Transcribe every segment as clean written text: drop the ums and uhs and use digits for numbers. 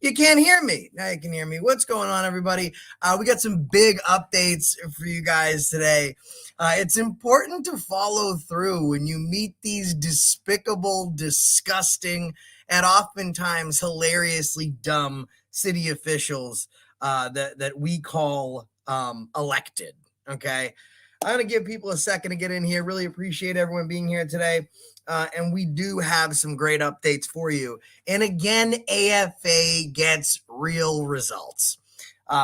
You can't hear me. Now you can hear me. What's going on, everybody? We got some big updates for you guys today. It's important to follow through when you meet these despicable, disgusting, and oftentimes hilariously dumb city officials that we call elected. Okay. I'm going to give people a second to get in here. Really appreciate everyone being here today. And we do have some great updates for you. And again, AFA gets real results.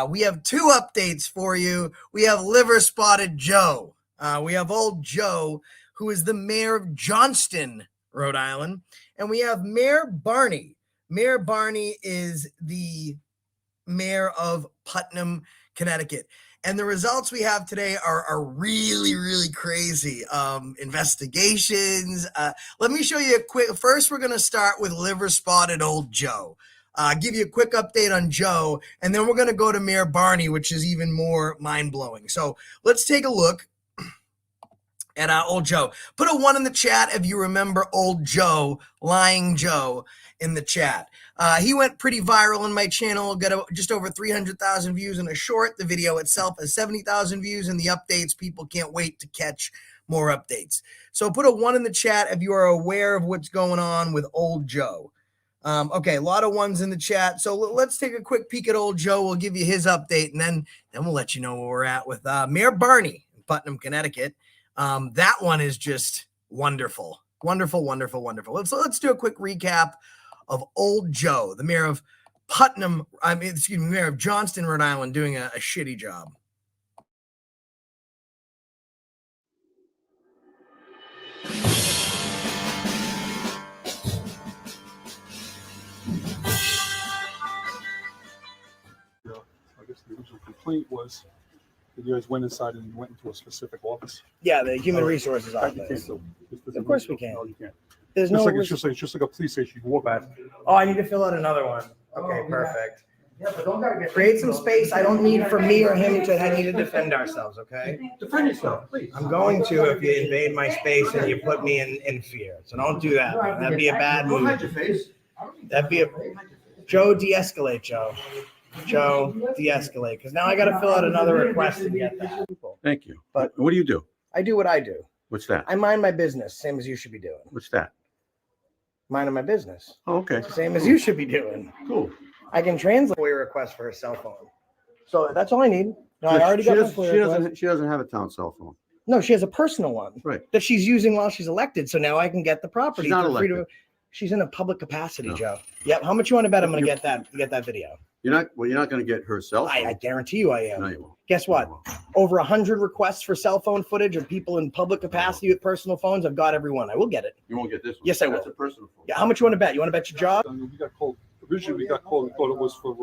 We have two updates for you. We have Liver Spotted Joe. We have Old Joe, who is the mayor of Johnston, Rhode Island. And we have Mayor Barney. Mayor Barney is the mayor of Putnam, Connecticut. And the results we have today are really, really crazy. Investigations. Let me show you a quick. First, we're going to start with Liver Spotted Old Joe. Give you a quick update on Joe, and then we're going to go to Mayor Barney, which is even more mind-blowing. So let's take a look at Old Joe. Put a 1 in the chat if you remember Old Joe, Lying Joe, in the chat. He went pretty viral on my channel, got just over 300,000 views in a short. The video itself has 70,000 views, and the updates, people can't wait to catch more updates. So put a 1 in the chat if you are aware of what's going on with Old Joe. Okay, a lot of 1s in the chat. So let's take a quick peek at Old Joe. We'll give you his update, and then we'll let you know where we're at with Mayor Barney in Putnam, Connecticut. That one is just wonderful. Wonderful, wonderful, wonderful. Let's do a quick recap of Old Joe, the mayor of Putnam, mayor of Johnston, Rhode Island, doing a shitty job. I guess the original complaint was that you guys went inside and went into a specific office. Yeah, the human resources office. Of course we can. No, you can't. There's no. It's just like a police station. You walk back. Oh, I need to fill out another one. Okay, perfect. Yeah, but don't gotta create some space. I don't need for me or him to. I need to defend ourselves. Okay. Defend yourself, please. I'm going to if you invade my space and you put me in fear. So don't do that. That'd be a bad move. That'd be a. Joe, de-escalate, Joe. Joe, de-escalate. Because now I got to fill out another request to get that. Thank you. But what do you do? I do what I do. What's that? I mind my business, same as you should be doing. What's that? Minding my business. Oh, okay. Same as you should be doing. Cool. I can translate a request for her cell phone. So that's all I need. No, I already got my FOIA request. She doesn't have a town cell phone. No, she has a personal one. Right. That she's using while she's elected. So now I can get the property. She's not elected. She's in a public capacity, No. Joe. Yep. How much you want to bet I'm going to get that video? You're not going to get her cell phone. I guarantee you I am. No, you won't. Guess what? No, you won't. Over 100 requests for cell phone footage of people in public capacity with personal phones. I've got every one. I will get it. You won't get this one. Yes, I will. That's a personal phone. Yeah. How much you want to bet? You want to bet your job? We got called. Originally, we got called and thought it was for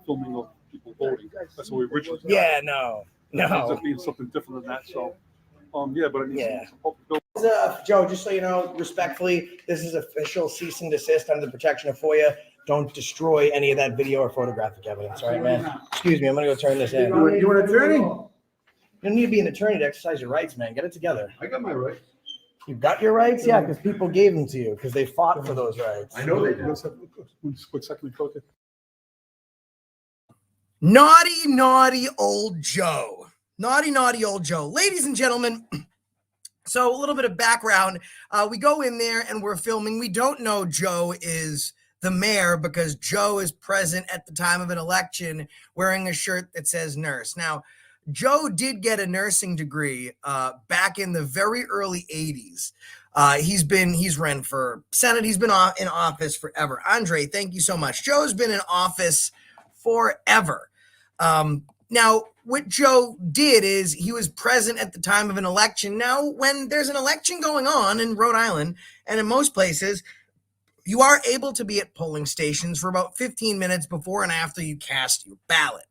filming of people voting. That's what we originally. Yeah. No. It ends up being something different than that. So, yeah, but I mean, Yeah. some public buildings. Joe, just so you know, respectfully, this is official cease and desist under the protection of FOIA. Don't destroy any of that video or photographic evidence. All right, man. Excuse me. I'm going to go turn this in. You want an attorney? You don't need to be an attorney to exercise your rights, man. Get it together. I got my rights. You got your rights? Yeah, because people gave them to you because they fought for those rights. I know they did. Let's have a quick second. Okay. Naughty, naughty old Joe. Naughty, naughty old Joe. Ladies and gentlemen, so a little bit of background. We go in there and we're filming. We don't know Joe is the mayor because Joe is present at the time of an election wearing a shirt that says nurse. Now, Joe did get a nursing degree back in the very early 80s. He's ran for Senate. He's been in office forever. Andre, thank you so much. Joe's been in office forever. Now, what Joe did is he was present at the time of an election. Now, when there's an election going on in Rhode Island and in most places, you are able to be at polling stations for about 15 minutes before and after you cast your ballot.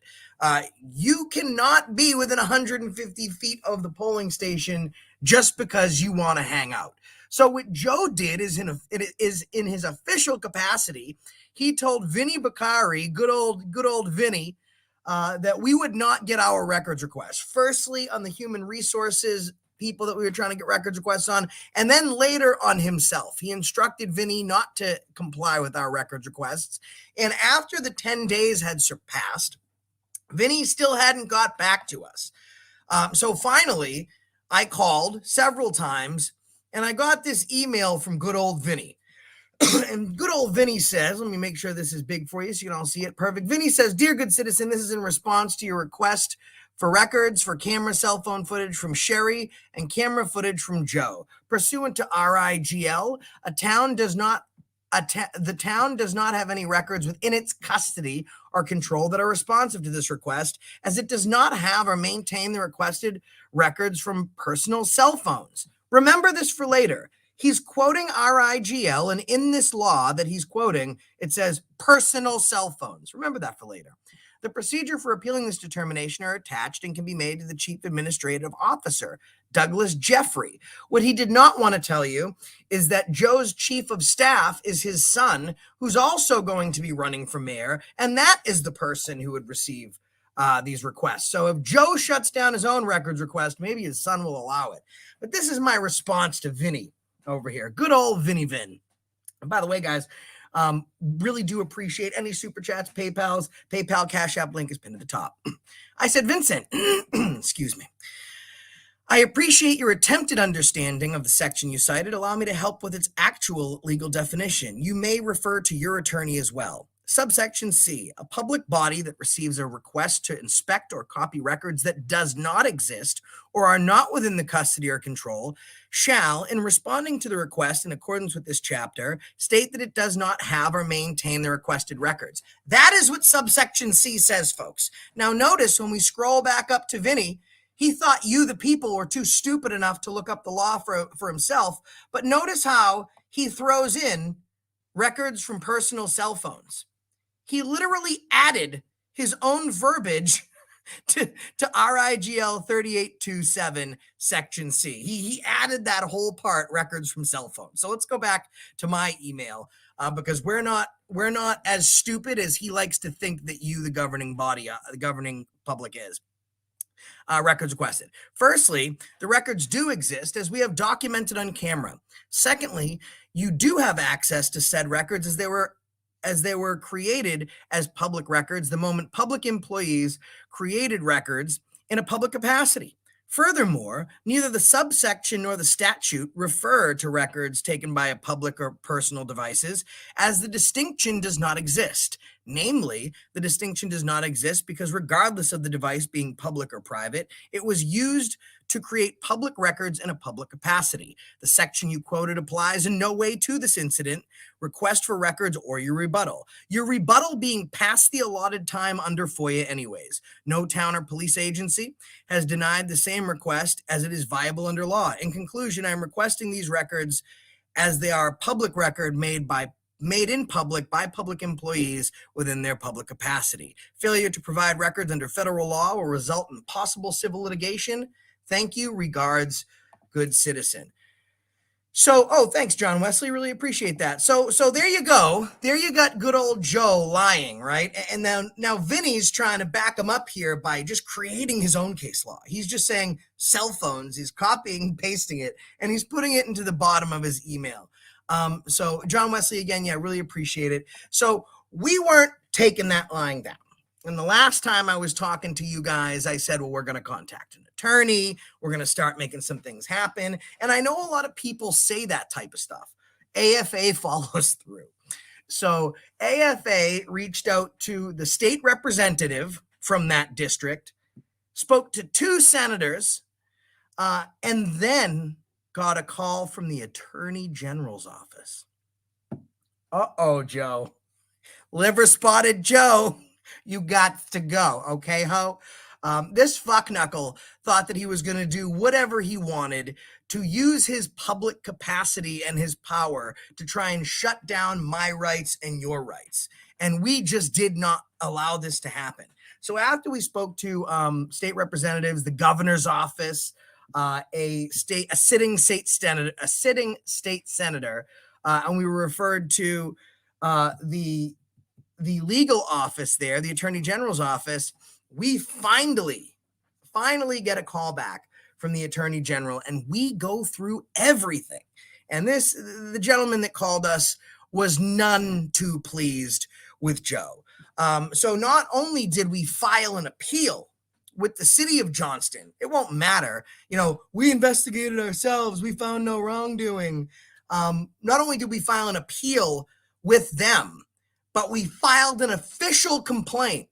You cannot be within 150 feet of the polling station just because you want to hang out. So what Joe did is in his official capacity, he told Vinny Beccari, good old Vinny, that we would not get our records request. Firstly, on the human resources people that we were trying to get records requests on, and then later on himself. He instructed Vinny not to comply with our records requests. And after the 10 days had surpassed, Vinny still hadn't got back to us. So finally, I called several times and I got this email from good old Vinny. And good old Vinny says, let me make sure this is big for you so you can all see it. Perfect. Vinny says, "Dear good citizen, this is in response to your request for records for camera cell phone footage from Sherry and camera footage from Joe. Pursuant to RIGL, the town does not have any records within its custody or control that are responsive to this request, as it does not have or maintain the requested records from personal cell phones." Remember this for later. He's quoting RIGL, and in this law that he's quoting, it says personal cell phones. Remember that for later. The procedure for appealing this determination are attached and can be made to the Chief Administrative Officer, Douglas Jeffrey. What he did not want to tell you is that Joe's chief of staff is his son, who's also going to be running for mayor, and that is the person who would receive these requests. So if Joe shuts down his own records request, maybe his son will allow it. But this is my response to Vinny over here. Good old Vinny Vin. And by the way, guys, really do appreciate any super chats, PayPal Cash App link is pinned at the top. I said, "Vincent, excuse me. I appreciate your attempted understanding of the section you cited. Allow me to help with its actual legal definition. You may refer to your attorney as well. Subsection C, a public body that receives a request to inspect or copy records that does not exist or are not within the custody or control shall, in responding to the request in accordance with this chapter, state that it does not have or maintain the requested records." That is what subsection C says, folks. Now notice when we scroll back up to Vinny, he thought you, the people, were too stupid enough to look up the law for himself. But notice how he throws in records from personal cell phones. He literally added his own verbiage to RIGL 3827 section C. He added that whole part, records from cell phones. So let's go back to my email because we're not as stupid as he likes to think that you, the governing body, the governing public is. Records requested. Firstly, the records do exist as we have documented on camera. Secondly, you do have access to said records as they were created as public records the moment public employees created records in a public capacity. Furthermore, neither the subsection nor the statute refer to records taken by a public or personal devices, as the distinction does not exist. Namely, the distinction does not exist because regardless of the device being public or private, it was used to create public records in a public capacity. The section you quoted applies in no way to this incident, request for records, or your rebuttal. Your rebuttal being past the allotted time under FOIA anyways. No town or police agency has denied the same request as it is viable under law. In conclusion, I'm requesting these records as they are a public record made in public by public employees within their public capacity. Failure to provide records under federal law will result in possible civil litigation. Thank you. Regards, good citizen. So, thanks, John Wesley. Really appreciate that. So there you go. There you got good old Joe lying, right? And now Vinny's trying to back him up here by just creating his own case law. He's just saying cell phones. He's copying, pasting it, and he's putting it into the bottom of his email. So John Wesley, again, yeah, really appreciate it. So we weren't taking that lying down. And the last time I was talking to you guys, I said, well, we're going to contact an attorney. We're going to start making some things happen. And I know a lot of people say that type of stuff. AFA follows through. So AFA reached out to the state representative from that district, spoke to 2 senators, and then got a call from the Attorney General's office. Uh-oh, Joe. Liver spotted Joe. You got to go, okay, ho? This fuckknuckle thought that he was going to do whatever he wanted to use his public capacity and his power to try and shut down my rights and your rights. And we just did not allow this to happen. So after we spoke to state representatives, the governor's office, a sitting state senator, and we were referred to the legal office there, the Attorney General's office, we finally get a call back from the Attorney General, and we go through everything. And the gentleman that called us was none too pleased with Joe. So not only did we file an appeal with the city of Johnston, it won't matter. We investigated ourselves. We found no wrongdoing. Not only did we file an appeal with them, but we filed an official complaint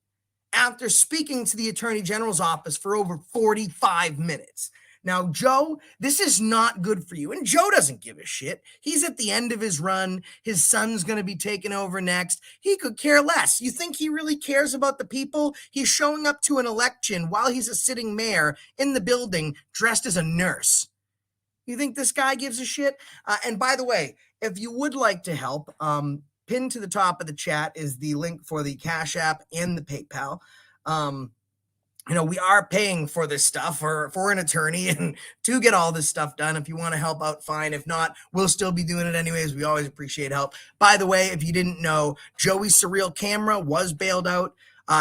after speaking to the Attorney General's office for over 45 minutes. Now, Joe, this is not good for you. And Joe doesn't give a shit. He's at the end of his run. His son's going to be taking over next. He could care less. You think he really cares about the people? He's showing up to an election while he's a sitting mayor in the building dressed as a nurse. You think this guy gives a shit? And by the way, if you would like to help, pinned to the top of the chat is the link for the Cash App and the PayPal. We are paying for this stuff for an attorney and to get all this stuff done. If you want to help out, fine. If not, we'll still be doing it anyways. We always appreciate help. By the way, if you didn't know, Joey's Surreal Camera was bailed out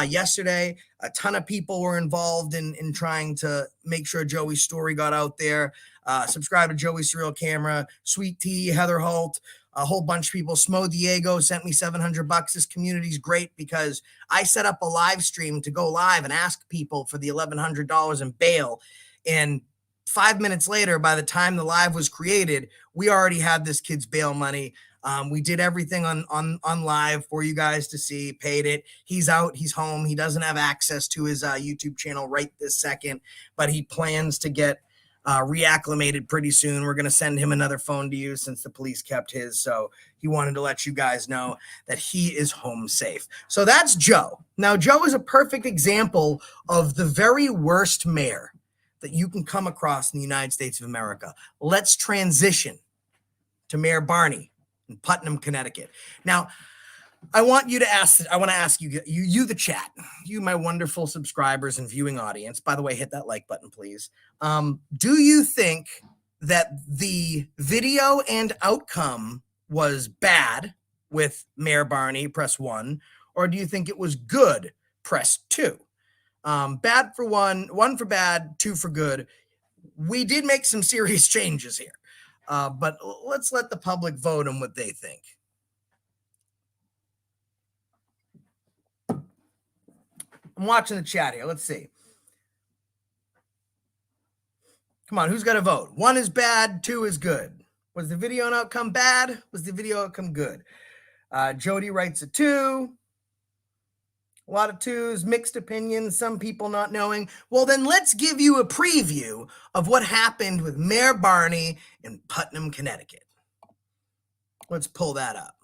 yesterday. A ton of people were involved in trying to make sure Joey's story got out there. Subscribe to Joey's Surreal Camera, Sweet Tea, Heather Holt, a whole bunch of people. Smo Diego sent me $700. This community's great because I set up a live stream to go live and ask people for the $1,100 in bail. And 5 minutes later, by the time the live was created, we already had this kid's bail money. We did everything on live for you guys to see, paid it. He's out, he's home. He doesn't have access to his YouTube channel right this second, but he plans to get reacclimated pretty soon. We're going to send him another phone to use since the police kept his. So he wanted to let you guys know that he is home safe. So that's Joe. Now, Joe is a perfect example of the very worst mayor that you can come across in the United States of America. Let's transition to Mayor Barney in Putnam, Connecticut. Now, I want to ask you, the chat, you, my wonderful subscribers and viewing audience. By the way, hit that like button, please. Do you think that the video and outcome was bad with Mayor Barney? Press 1. Or do you think it was good? Press 2. Bad for 1, 1 for bad, 2 for good. We did make some serious changes here. But let's let the public vote on what they think. I'm watching the chat here. Let's see. Come on, who's got to vote? 1 is bad, 2 is good. Was the video and outcome bad? Was the video outcome good? Jody writes a 2. A lot of 2s, mixed opinions, some people not knowing. Well, then let's give you a preview of what happened with Mayor Barney in Putnam, Connecticut. Let's pull that up.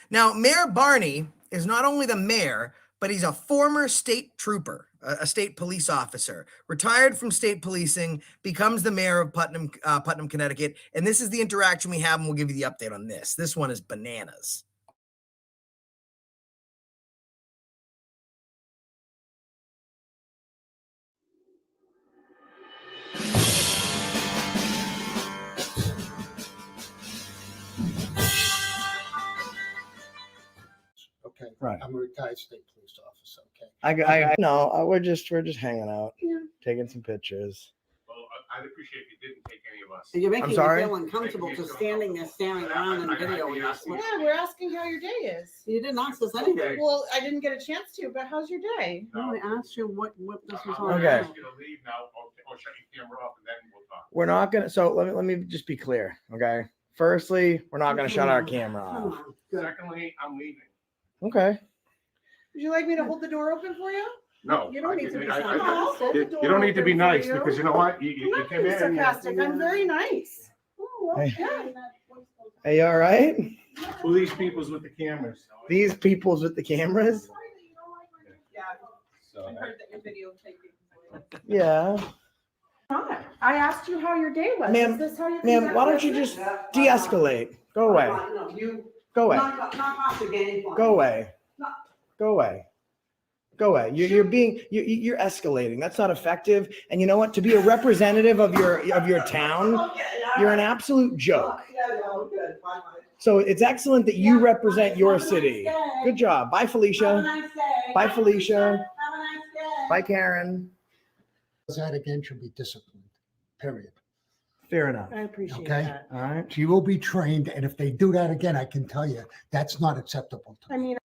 Now, Mayor Barney is not only the mayor, but he's a former state trooper, a state police officer, retired from state policing, becomes the mayor of Putnam, Connecticut. And this is the interaction we have, and we'll give you the update on this. This one is bananas. Okay. Right. I'm a retired state police officer. Okay. I know. We're just hanging out, taking some pictures. Well, I'd appreciate if you didn't take any of us. You're making me sorry? feel uncomfortable just standing there staring around and videoing us. Yeah, we're asking how your day is. You didn't ask us anything. Well, I didn't get a chance to, but how's your day? No, I asked you what this was I'm all Okay. gonna about. ask you to leave now or shut your camera off and then we'll talk. We're not gonna. So let me just be clear, okay? Firstly, we're not gonna shut our camera Come off. on. Good. Secondly, I'm leaving. Okay. Would you like me to hold the door open for you? No. You don't need to be I- sarcastic. I- I'll hold the door You don't need to be open for nice you. because you know what? I'm You not came being in. sarcastic. I'm very nice. Oh, Hey. okay. Are you all right? Who these people's with the cameras? These people's with the cameras? Yeah, So, I heard that you're videotaping. Yeah. Hi. I asked you how your day was. Ma'am, Is this how you Ma'am, why don't you just de-escalate? Go away. No, you. Go away. Not off again. Go away. Go away. Go away. You're escalating. That's not effective. And you know what? To be a representative of your town, you're an absolute joke. Yeah, no, good. Fine, fine. So it's excellent that you represent your city. Good job. Bye, Felicia. Bye, Felicia. Have a nice day. Bye, Karen. That again should be disciplined, period. Fair enough. I appreciate Okay. that. All right. She will be trained, and if they do that again, I can tell you, that's not acceptable. I mean,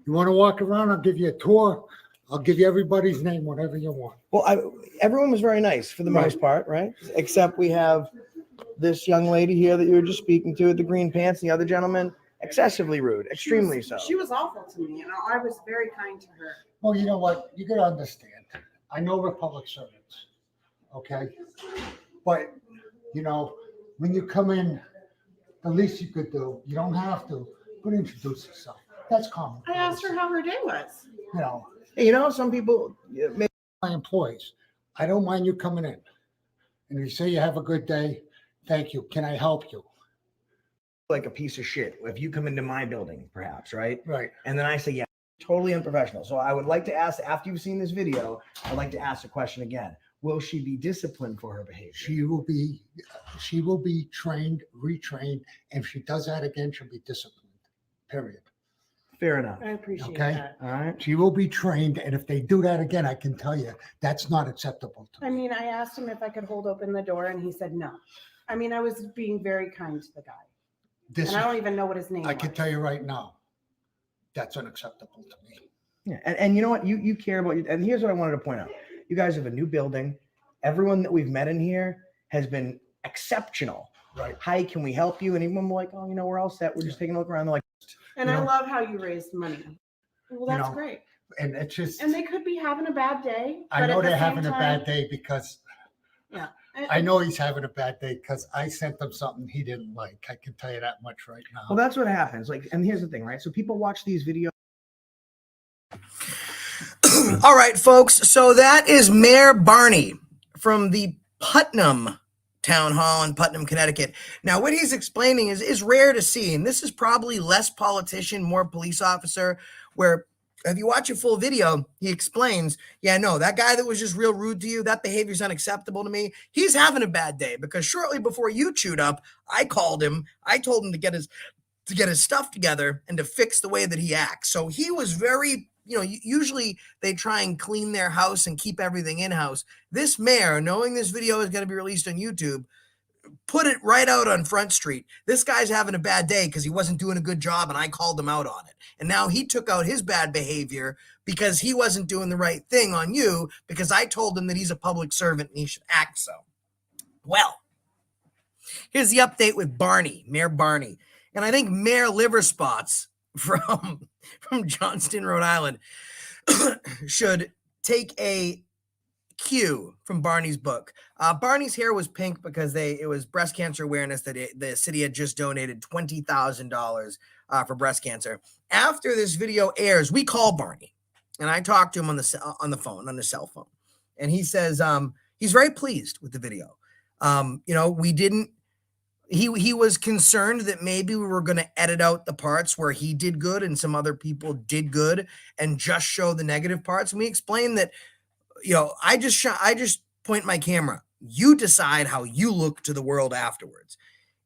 You want to walk around, I'll give you a tour. I'll give you everybody's name, whatever you want. Well, everyone was very nice for the Right. most part, right? Except we have this young lady here that you were just speaking to with the green pants, the other gentleman, excessively rude, extremely so. She was awful to me, and I was very kind to her. Well, you know what? You gotta understand. I know we're public servants, okay? But, you know, when you come in, the least you could do, you don't have to, but introduce yourself. That's common. I asked her how her day was. You know, Hey, you know, some people, maybe my employees, I don't mind you coming in. And you say you have a good day, thank you. Can I help you? like a piece of shit if you come into my building, perhaps, right? Right. And then I say, yeah, totally unprofessional. So I would like to ask, after you've seen this video, I'd like to ask the question again. Will she be disciplined for her behavior? She will be trained, retrained, and if she does that again, she'll be disciplined. Period. Fair enough. I appreciate Okay. that. All right. She will be trained, and if they do that again, I can tell you that's not acceptable to I me. mean, I asked him if I could hold open the door, and he said no. I mean, I was being very kind to the guy, This and I is, don't even know what his name I was. can tell you right now, that's unacceptable to me. Yeah. And you know what? You care about, and here's what I wanted to point out. You guys have a new building. Everyone that we've met in here has been exceptional. Right. Hi, can we help you? And even like, oh, you know, we're all set. We're just taking a look around. They're like, And you I know- love how you raised money. Well, You that's know, great. And it's just, And they could be having a bad day. I but know at the they're same having a time- bad day because and- I know he's having a bad day because I sent him something he didn't like. I can tell you that much right now. well, that's what happens. Like, and here's the thing, right? So people watch these videos. All right, folks. So that is Mayor Barney from the Putnam Town Hall in Putnam, Connecticut. Now, what he's explaining is rare to see, and this is probably less politician, more police officer, where if you watch a full video, he explains, yeah, no, that guy that was just real rude to you, that behavior is unacceptable to me. He's having a bad day because shortly before you chewed up, I called him. I told him to get his stuff together and to fix the way that he acts. So he was very, usually they try and clean their house and keep everything in-house. This mayor, knowing this video is going to be released on YouTube, put it right out on Front Street. This guy's having a bad day because he wasn't doing a good job and I called him out on it. And now he took out his bad behavior because he wasn't doing the right thing on you because I told him that he's a public servant and he should act so. Well, here's the update with Barney, Mayor Barney. And I think Mayor Liver Spots from Johnston, Rhode Island should take a cue from Barney's book. Barney's hair was pink because it was breast cancer awareness that the city had just donated $20,000 for breast cancer. After this video airs, we call Barney, and I talked to him on the cell phone, and he says he's very pleased with the video. He was concerned that maybe we were going to edit out the parts where he did good and some other people did good and just show the negative parts. And we explained that, I just point my camera. You decide how you look to the world afterwards.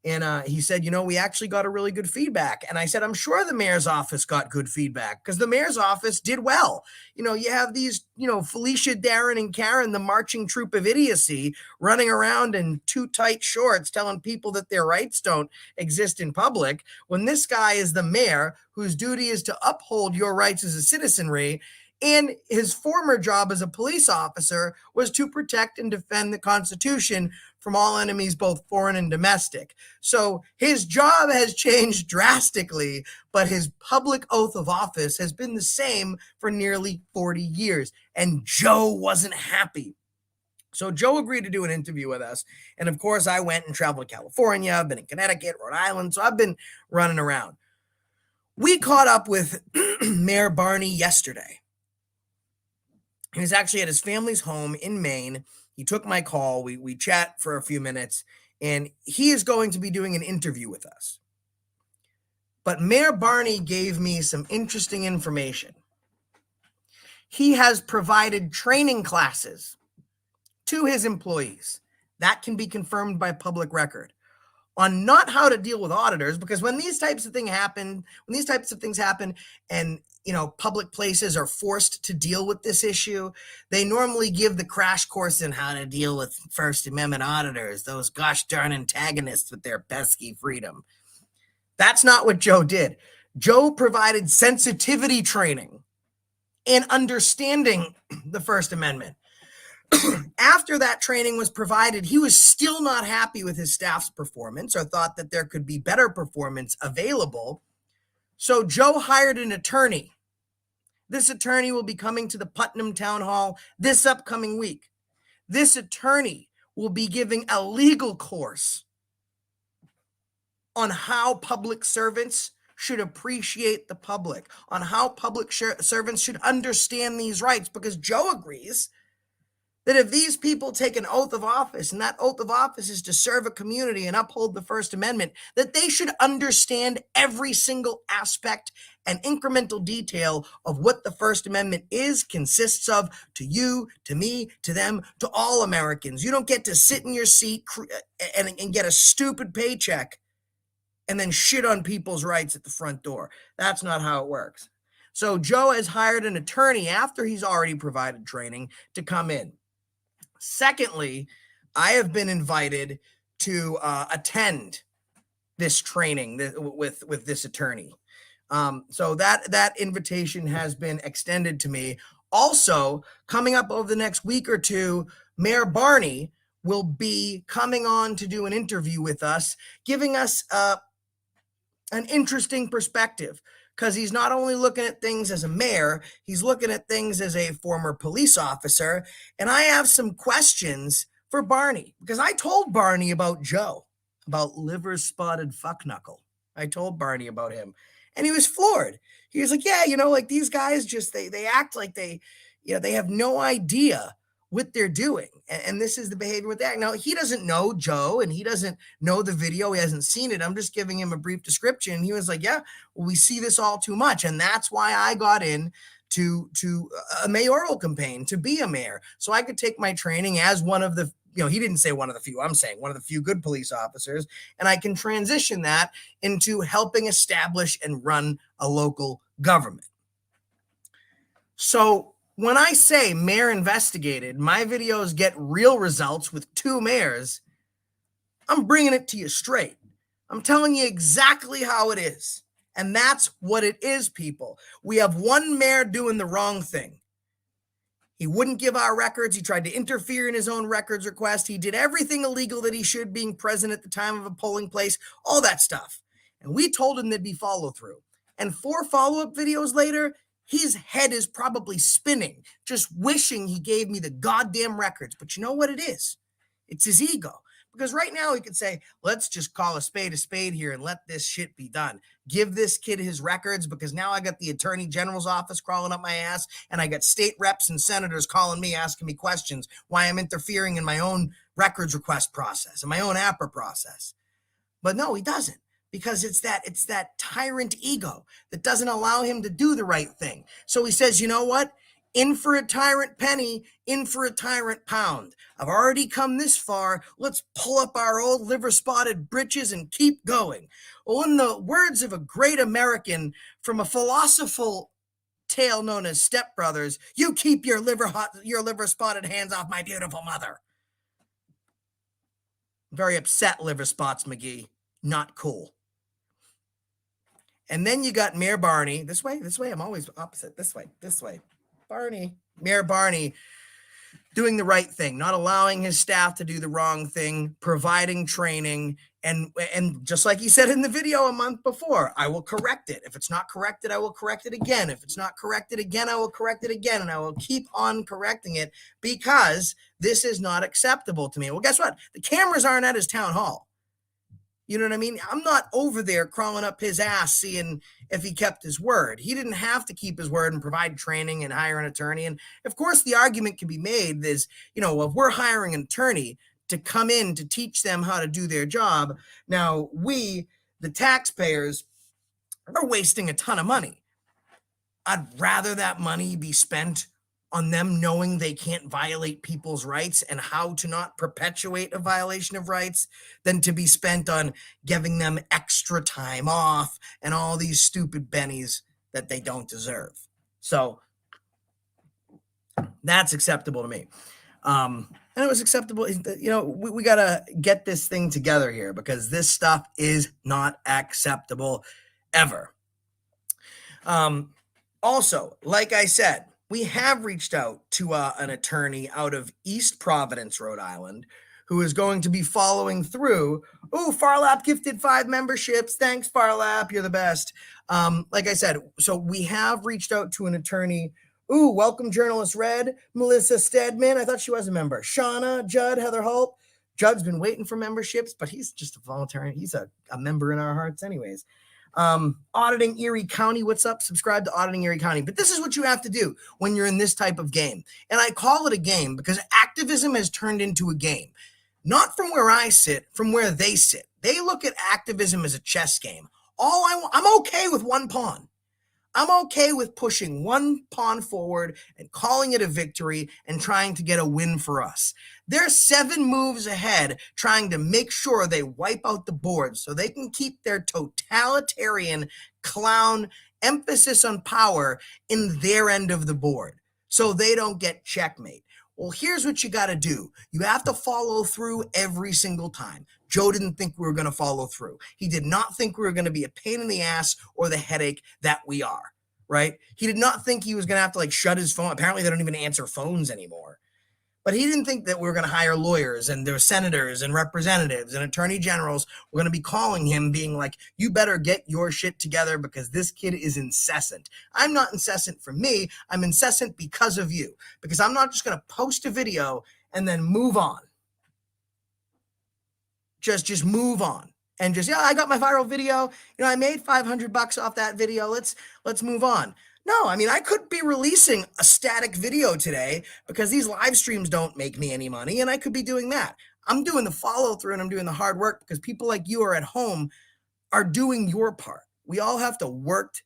And he said, we actually got a really good feedback. And I said, I'm sure the mayor's office got good feedback because the mayor's office did well. You have these, Felicia, Darren, and Karen, the marching troop of idiocy, running around in too tight shorts, telling people that their rights don't exist in public. When this guy is the mayor, whose duty is to uphold your rights as a citizenry, and his former job as a police officer was to protect and defend the Constitution from all enemies, both foreign and domestic. So his job has changed drastically, but his public oath of office has been the same for nearly 40 years. And Joe wasn't happy. So Joe agreed to do an interview with us. And of course, I went and traveled to California. I've been in Connecticut, Rhode Island. So I've been running around. We caught up with Mayor Barney yesterday. He was actually at his family's home in Maine. He took my call. We chat for a few minutes, and he is going to be doing an interview with us. But Mayor Barney gave me some interesting information. He has provided training classes to his employees. That can be confirmed by public record on not how to deal with auditors, because when these types of things happen, and public places are forced to deal with this issue, they normally give the crash course in how to deal with First Amendment auditors, those gosh darn antagonists with their pesky freedom. That's not what Joe did. Joe provided sensitivity training in understanding the First Amendment. After that training was provided, he was still not happy with his staff's performance or thought that there could be better performance available. So Joe hired an attorney. This attorney will be coming to the Putnam Town Hall this upcoming week. This attorney will be giving a legal course on how public servants should appreciate the public, on how public servants should understand these rights, because Joe agrees that if these people take an oath of office, and that oath of office is to serve a community and uphold the First Amendment, that they should understand every single aspect and incremental detail of what the First Amendment consists of, to you, to me, to them, to all Americans. You don't get to sit in your seat and get a stupid paycheck and then shit on people's rights at the front door. That's not how it works. So Joe has hired an attorney after he's already provided training to come in. Secondly, I have been invited to attend this training with this attorney. So that invitation has been extended to me. Also, coming up over the next week or two, Mayor Barney will be coming on to do an interview with us, giving us an interesting perspective, because he's not only looking at things as a mayor, he's looking at things as a former police officer. And I have some questions for Barney, because I told Barney about Joe, about liver spotted fuckknuckle. I told Barney about him, and he was floored. He was like, yeah, like these guys just, they act like they have no idea what they're doing. And this is the behavior with that. Now, he doesn't know Joe, and he doesn't know the video. He hasn't seen it. I'm just giving him a brief description. He was like, yeah, well, we see this all too much. And that's why I got in to a mayoral campaign, to be a mayor, so I could take my training as one of the, he didn't say one of the few, I'm saying one of the few good police officers, and I can transition that into helping establish and run a local government. So when I say mayor investigated, my videos get real results with 2 mayors, I'm bringing it to you straight. I'm telling you exactly how it is. And that's what it is, people. We have one mayor doing the wrong thing. He wouldn't give our records. He tried to interfere in his own records request. He did everything illegal that he should, being present at the time of a polling place, all that stuff. And we told him there'd be follow through. And 4 follow-up videos later, his head is probably spinning, just wishing he gave me the goddamn records. But you know what it is? It's his ego. Because right now he could say, let's just call a spade here and let this shit be done. Give this kid his records, because now I got the attorney general's office crawling up my ass, and I got state reps and senators calling me, asking me questions why I'm interfering in my own records request process and my own APRA process. But no, he doesn't. Because it's that tyrant ego that doesn't allow him to do the right thing. So he says, you know what? In for a tyrant penny, in for a tyrant pound. I've already come this far. Let's pull up our old liver-spotted britches and keep going. Well, in the words of a great American from a philosophical tale known as Step Brothers, you keep your liver-spotted hands off my beautiful mother. Very upset, liver spots, McGee. Not cool. And then you got Mayor Barney. This way. I'm always opposite. This way. Barney. Mayor Barney doing the right thing, not allowing his staff to do the wrong thing, providing training. And just like he said in the video a month before, I will correct it. If it's not corrected, I will correct it again. If it's not corrected again, I will correct it again. And I will keep on correcting it, because this is not acceptable to me. Well, guess what? The cameras aren't at his town hall. You know what I mean? I'm not over there crawling up his ass seeing if he kept his word. He didn't have to keep his word and provide training and hire an attorney. And of course, the argument can be made is, if we're hiring an attorney to come in to teach them how to do their job, now we, the taxpayers, are wasting a ton of money. I'd rather that money be spent on them knowing they can't violate people's rights and how to not perpetuate a violation of rights than to be spent on giving them extra time off and all these stupid bennies that they don't deserve. So that's acceptable to me. And it was acceptable. We got to get this thing together here because this stuff is not acceptable ever. Also, like I said, we have reached out to an attorney out of East Providence, Rhode Island, who is going to be following through. Oh, Farlap gifted 5 memberships. Thanks, Farlap. You're the best. Like I said, so we have reached out to an attorney. Ooh, welcome, journalist Red, Melissa Stedman. I thought she was a member. Shauna, Judd, Heather Holt. Judd's been waiting for memberships, but he's just a volunteer. He's a member in our hearts anyways. Auditing Erie County. What's up? Subscribe to Auditing Erie County. But this is what you have to do when you're in this type of game. And I call it a game because activism has turned into a game. Not from where I sit, from where they sit. They look at activism as a chess game. I'm okay with one pawn. I'm okay with pushing one pawn forward and calling it a victory and trying to get a win for us. They're 7 moves ahead trying to make sure they wipe out the board so they can keep their totalitarian clown emphasis on power in their end of the board so they don't get checkmate. Well, here's what you got to do. You have to follow through every single time. Joe didn't think we were going to follow through. He did not think we were going to be a pain in the ass or the headache that we are, right? He did not think he was going to have to shut his phone. Apparently, they don't even answer phones anymore. But he didn't think that we were going to hire lawyers and there were senators and representatives and attorney generals were going to be calling him being like, you better get your shit together because this kid is incessant. I'm not incessant for me. I'm incessant because of you, because I'm not just going to post a video and then move on. Just move on and I got my viral video. I made $500 off that video. Let's move on. No, I mean, I could be releasing a static video today because these live streams don't make me any money, and I could be doing that. I'm doing the follow through and I'm doing the hard work because people like you are at home are doing your part. We all have to work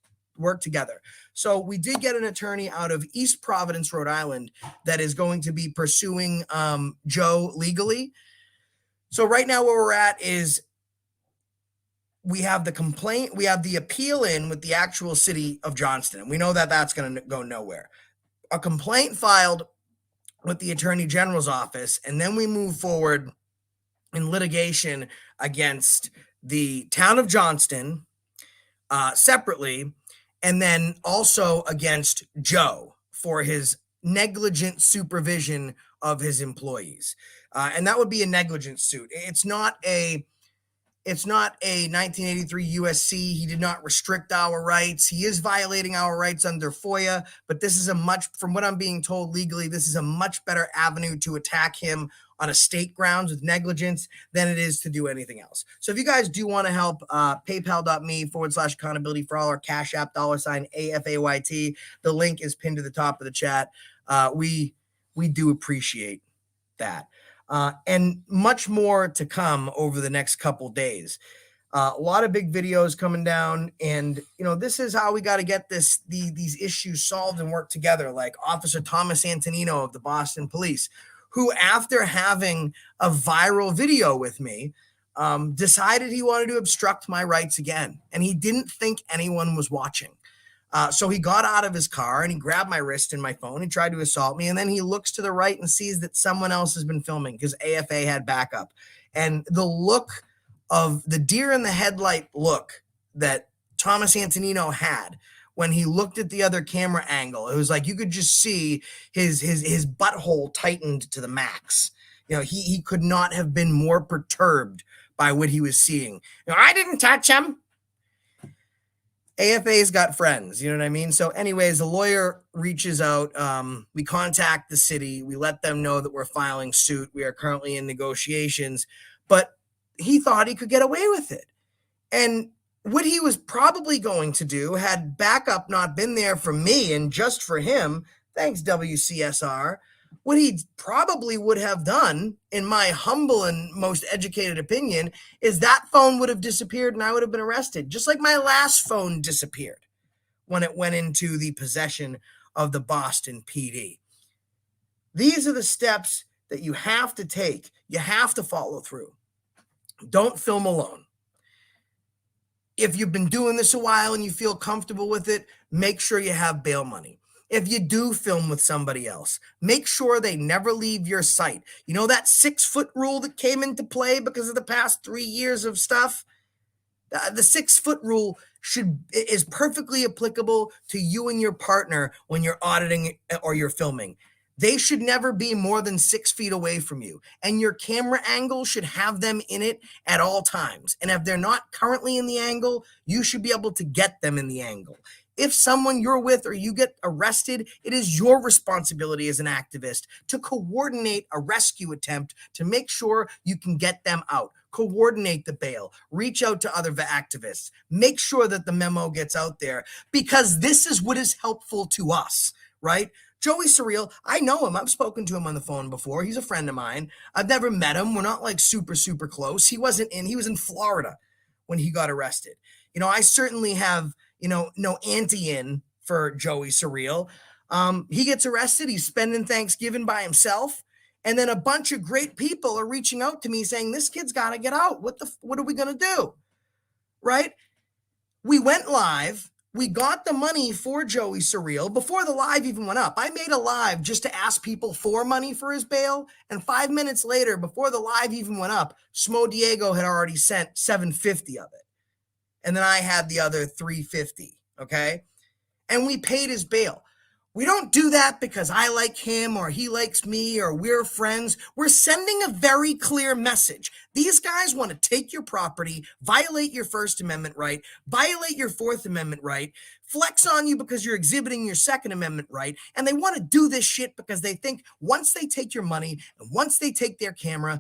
together. So we did get an attorney out of East Providence, Rhode Island, that is going to be pursuing Joe legally. So right now where we're at is we have the complaint, we have the appeal in with the actual city of Johnston. And we know that that's going to go nowhere. A complaint filed with the Attorney General's office, and then we move forward in litigation against the town of Johnston separately, and then also against Joe for his negligent supervision of his employees. And that would be a negligence suit. It's not a 1983 USC. He did not restrict our rights. He is violating our rights under FOIA, but this is from what I'm being told legally, this is a much better avenue to attack him on a state grounds with negligence than it is to do anything else. So if you guys do want to help, paypal.me/accountability for all, our Cash App $AFAYT. The link is pinned to the top of the chat. We do appreciate that. And much more to come over the next couple days. A lot of big videos coming down, and this is how we got to get these issues solved and work together. Like Officer Thomas Antonino of the Boston Police, who after having a viral video with me, decided he wanted to obstruct my rights again, and he didn't think anyone was watching. So he got out of his car and he grabbed my wrist and my phone. He tried to assault me. And then he looks to the right and sees that someone else has been filming because AFA had backup. And the look of the deer in the headlight look that Thomas Antonino had when he looked at the other camera angle, it was like you could just see his butthole tightened to the max. He could not have been more perturbed by what he was seeing. I didn't touch him. AFA's got friends, you know what I mean? So anyways, the lawyer reaches out. We contact the city. We let them know that we're filing suit. We are currently in negotiations, but he thought he could get away with it. And what he was probably going to do, had backup not been there for me and just for him, thanks WCSR, what he probably would have done, in my humble and most educated opinion, is that phone would have disappeared and I would have been arrested, just like my last phone disappeared when it went into the possession of the Boston PD. These are the steps that you have to take. You have to follow through. Don't film alone. If you've been doing this a while and you feel comfortable with it, make sure you have bail money. If you do film with somebody else, make sure they never leave your sight. You know that 6-foot rule that came into play because of the past 3 years of stuff? The 6-foot rule is perfectly applicable to you and your partner when you're auditing or you're filming. They should never be more than 6 feet away from you, and your camera angle should have them in it at all times. And if they're not currently in the angle, you should be able to get them in the angle. If someone you're with or you get arrested, it is your responsibility as an activist to coordinate a rescue attempt to make sure you can get them out. Coordinate the bail, reach out to other activists, make sure that the memo gets out there, because this is what is helpful to us, right? Joey Surreal, I know him. I've spoken to him on the phone before. He's a friend of mine. I've never met him. We're not like super, super close. He was in Florida when he got arrested. You know, I certainly have, no anti-in for Joey Surreal. He gets arrested. He's spending Thanksgiving by himself. And then a bunch of great people are reaching out to me saying, this kid's got to get out. What are we going to do? Right? We went live. We got the money for Joey Surreal before the live even went up. I made a live just to ask people for money for his bail. And 5 minutes later, before the live even went up, Smo Diego had already sent $750 of it. And then I had the other $350. Okay. And we paid his bail. We don't do that because I like him or he likes me or we're friends. We're sending a very clear message. These guys want to take your property, violate your First Amendment right, violate your Fourth Amendment right, flex on you because you're exhibiting your Second Amendment right, and they want to do this shit because they think once they take your money and once they take your camera,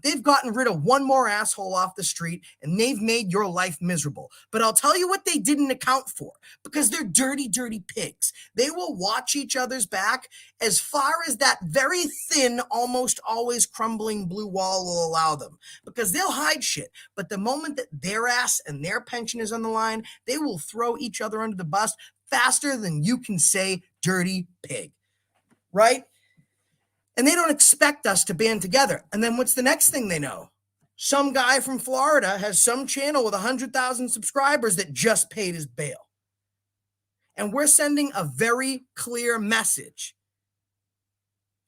they've gotten rid of one more asshole off the street and they've made your life miserable. But I'll tell you what they didn't account for, because they're dirty, dirty pigs. They will watch each other's back as far as that very thin, almost always crumbling blue wall will allow them, because they'll hide shit. But the moment that their ass and their pension is on the line, they will throw each other under the bus faster than you can say dirty pig, right? And they don't expect us to band together. And then what's the next thing they know? Some guy from Florida has some channel with 100,000 subscribers that just paid his bail. And we're sending a very clear message.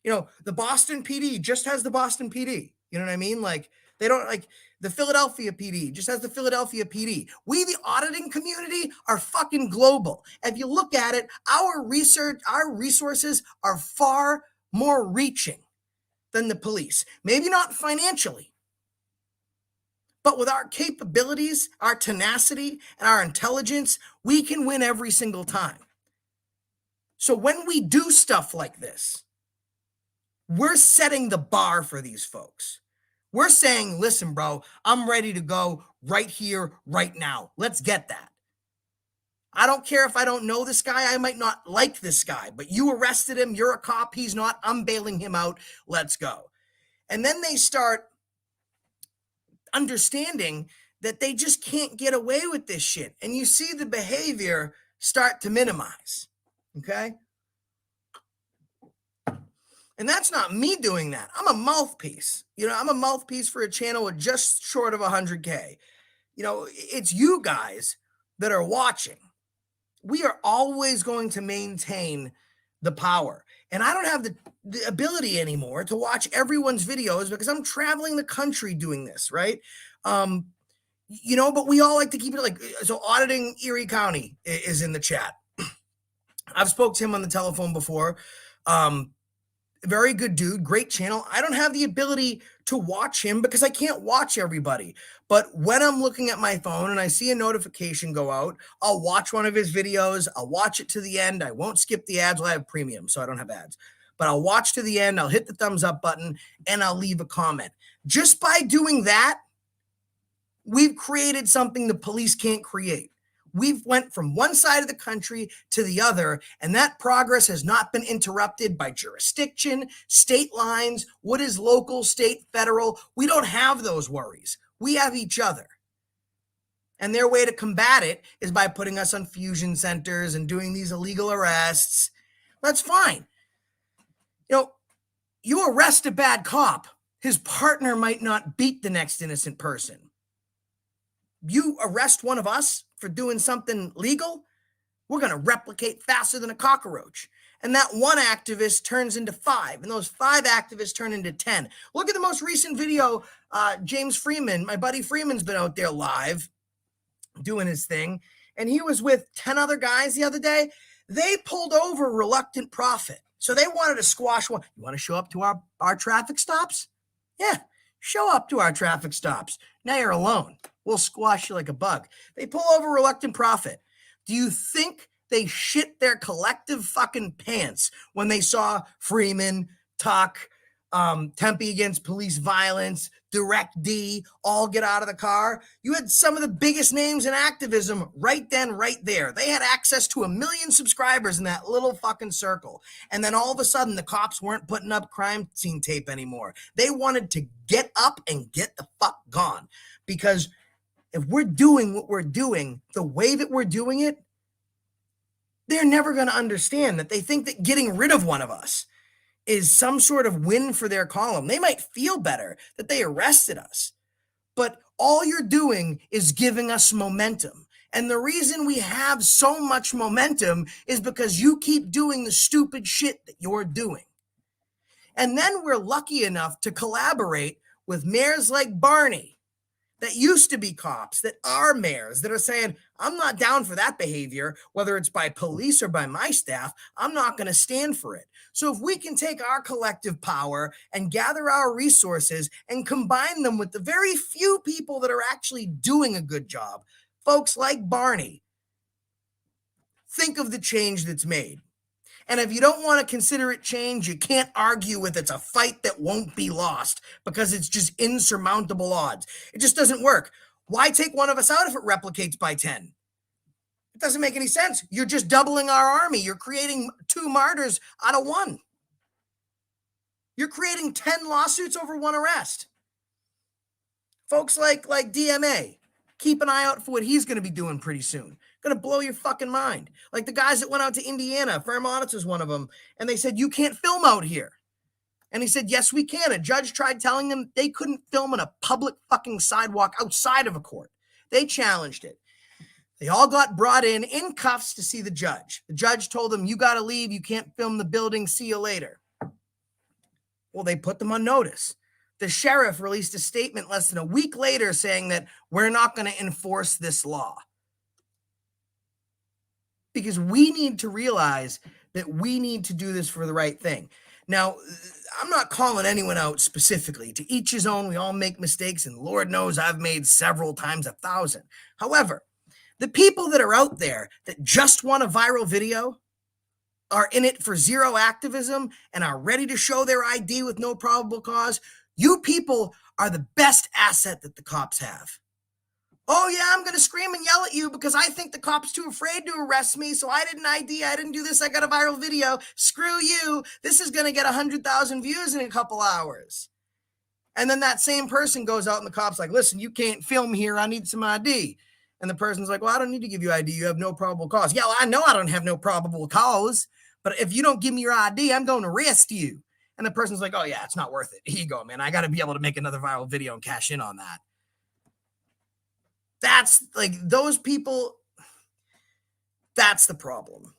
The Boston PD just has the Boston PD. You know what I mean? Like, they don't like the Philadelphia PD just has the Philadelphia PD. We, the auditing community, are fucking global. If you look at it, our resources are far more reaching than the police. Maybe not financially, but with our capabilities, our tenacity, and our intelligence, we can win every single time. So when we do stuff like this, we're setting the bar for these folks. We're saying, listen, bro, I'm ready to go right here, right now. Let's get that. I don't care if I don't know this guy. I might not like this guy, but you arrested him. You're a cop. He's not. I'm bailing him out. Let's go. And then they start understanding that they just can't get away with this shit. And you see the behavior start to minimize. Okay? And that's not me doing that. I'm a mouthpiece. I'm a mouthpiece for a channel with just short of 100K. It's you guys that are watching. We are always going to maintain the power. And I don't have the ability anymore to watch everyone's videos because I'm traveling the country doing this, right? But we all like to keep it so Auditing Erie County is in the chat. I've spoke to him on the telephone before. Very good dude, great channel. I don't have the ability to watch him because I can't watch everybody. But when I'm looking at my phone and I see a notification go out, I'll watch one of his videos. I'll watch it to the end. I won't skip the ads. Well, I have premium, so I don't have ads. But I'll watch to the end. I'll hit the thumbs up button and I'll leave a comment. Just by doing that, we've created something the police can't create. We've went from one side of the country to the other, and that progress has not been interrupted by jurisdiction, state lines, what is local, state, federal. We don't have those worries. We have each other. And their way to combat it is by putting us on fusion centers and doing these illegal arrests. That's fine. You know, you arrest a bad cop, his partner might not beat the next innocent person. You arrest one of us for doing something legal, we're going to replicate faster than a cockroach. And that one activist turns into 5, and those 5 activists turn into 10. Look at the most recent video. James Freeman, my buddy Freeman's been out there live doing his thing, and he was with 10 other guys the other day. They pulled over Reluctant Prophet. So they wanted to squash one. You want to show up to our traffic stops? Yeah, show up to our traffic stops. Now you're alone. We'll squash you like a bug. They pull over Reluctant Prophet. Do you think they shit their collective fucking pants when they saw Freeman, Tuck, Tempe Against Police Violence, Direct D, all get out of the car? You had some of the biggest names in activism right then, right there. They had access to 1 million subscribers in that little fucking circle. And then all of a sudden, the cops weren't putting up crime scene tape anymore. They wanted to get up and get the fuck gone. Because if we're doing what we're doing, the way that we're doing it, they're never going to understand that. They think that getting rid of one of us is some sort of win for their column. They might feel better that they arrested us, but all you're doing is giving us momentum. And the reason we have so much momentum is because you keep doing the stupid shit that you're doing. And then we're lucky enough to collaborate with mayors like Barney that used to be cops, that are mayors, that are saying, I'm not down for that behavior, whether it's by police or by my staff. I'm not going to stand for it. So if we can take our collective power and gather our resources and combine them with the very few people that are actually doing a good job, folks like Barney, think of the change that's made. And if you don't want to consider it change, you can't argue with it's a fight that won't be lost because it's just insurmountable odds. It just doesn't work. Why take one of us out if it replicates by 10? It doesn't make any sense. You're just doubling our army. You're creating 2 martyrs out of 1. You're creating 10 lawsuits over 1 arrest. Folks like DMA, keep an eye out for what he's going to be doing pretty soon. Going to blow your fucking mind. Like the guys that went out to Indiana, Firm Audits was one of them, and they said, you can't film out here. And he said, yes, we can. A judge tried telling them they couldn't film on a public fucking sidewalk outside of a court. They challenged it. They all got brought in cuffs to see the judge. The judge told them, you got to leave. You can't film the building. See you later. Well, they put them on notice. The sheriff released a statement less than a week later saying that we're not going to enforce this law. Because we need to realize that we need to do this for the right thing. Now, I'm not calling anyone out specifically. To each his own. We all make mistakes, and Lord knows I've made several times 1,000. However, the people that are out there that just want a viral video, are in it for zero activism, and are ready to show their ID with no probable cause, you people are the best asset that the cops have. Oh, yeah, I'm going to scream and yell at you because I think the cop's too afraid to arrest me, so I didn't ID, I didn't do this, I got a viral video. Screw you. This is going to get 100,000 views in a couple hours. And then that same person goes out and the cop's like, listen, you can't film here, I need some ID. And the person's like, well, I don't need to give you ID, you have no probable cause. Yeah, well, I know I don't have no probable cause, but if you don't give me your ID, I'm going to arrest you. And the person's like, oh, yeah, it's not worth it. Here you go, man. I got to be able to make another viral video and cash in on that. That's like those people. That's the problem.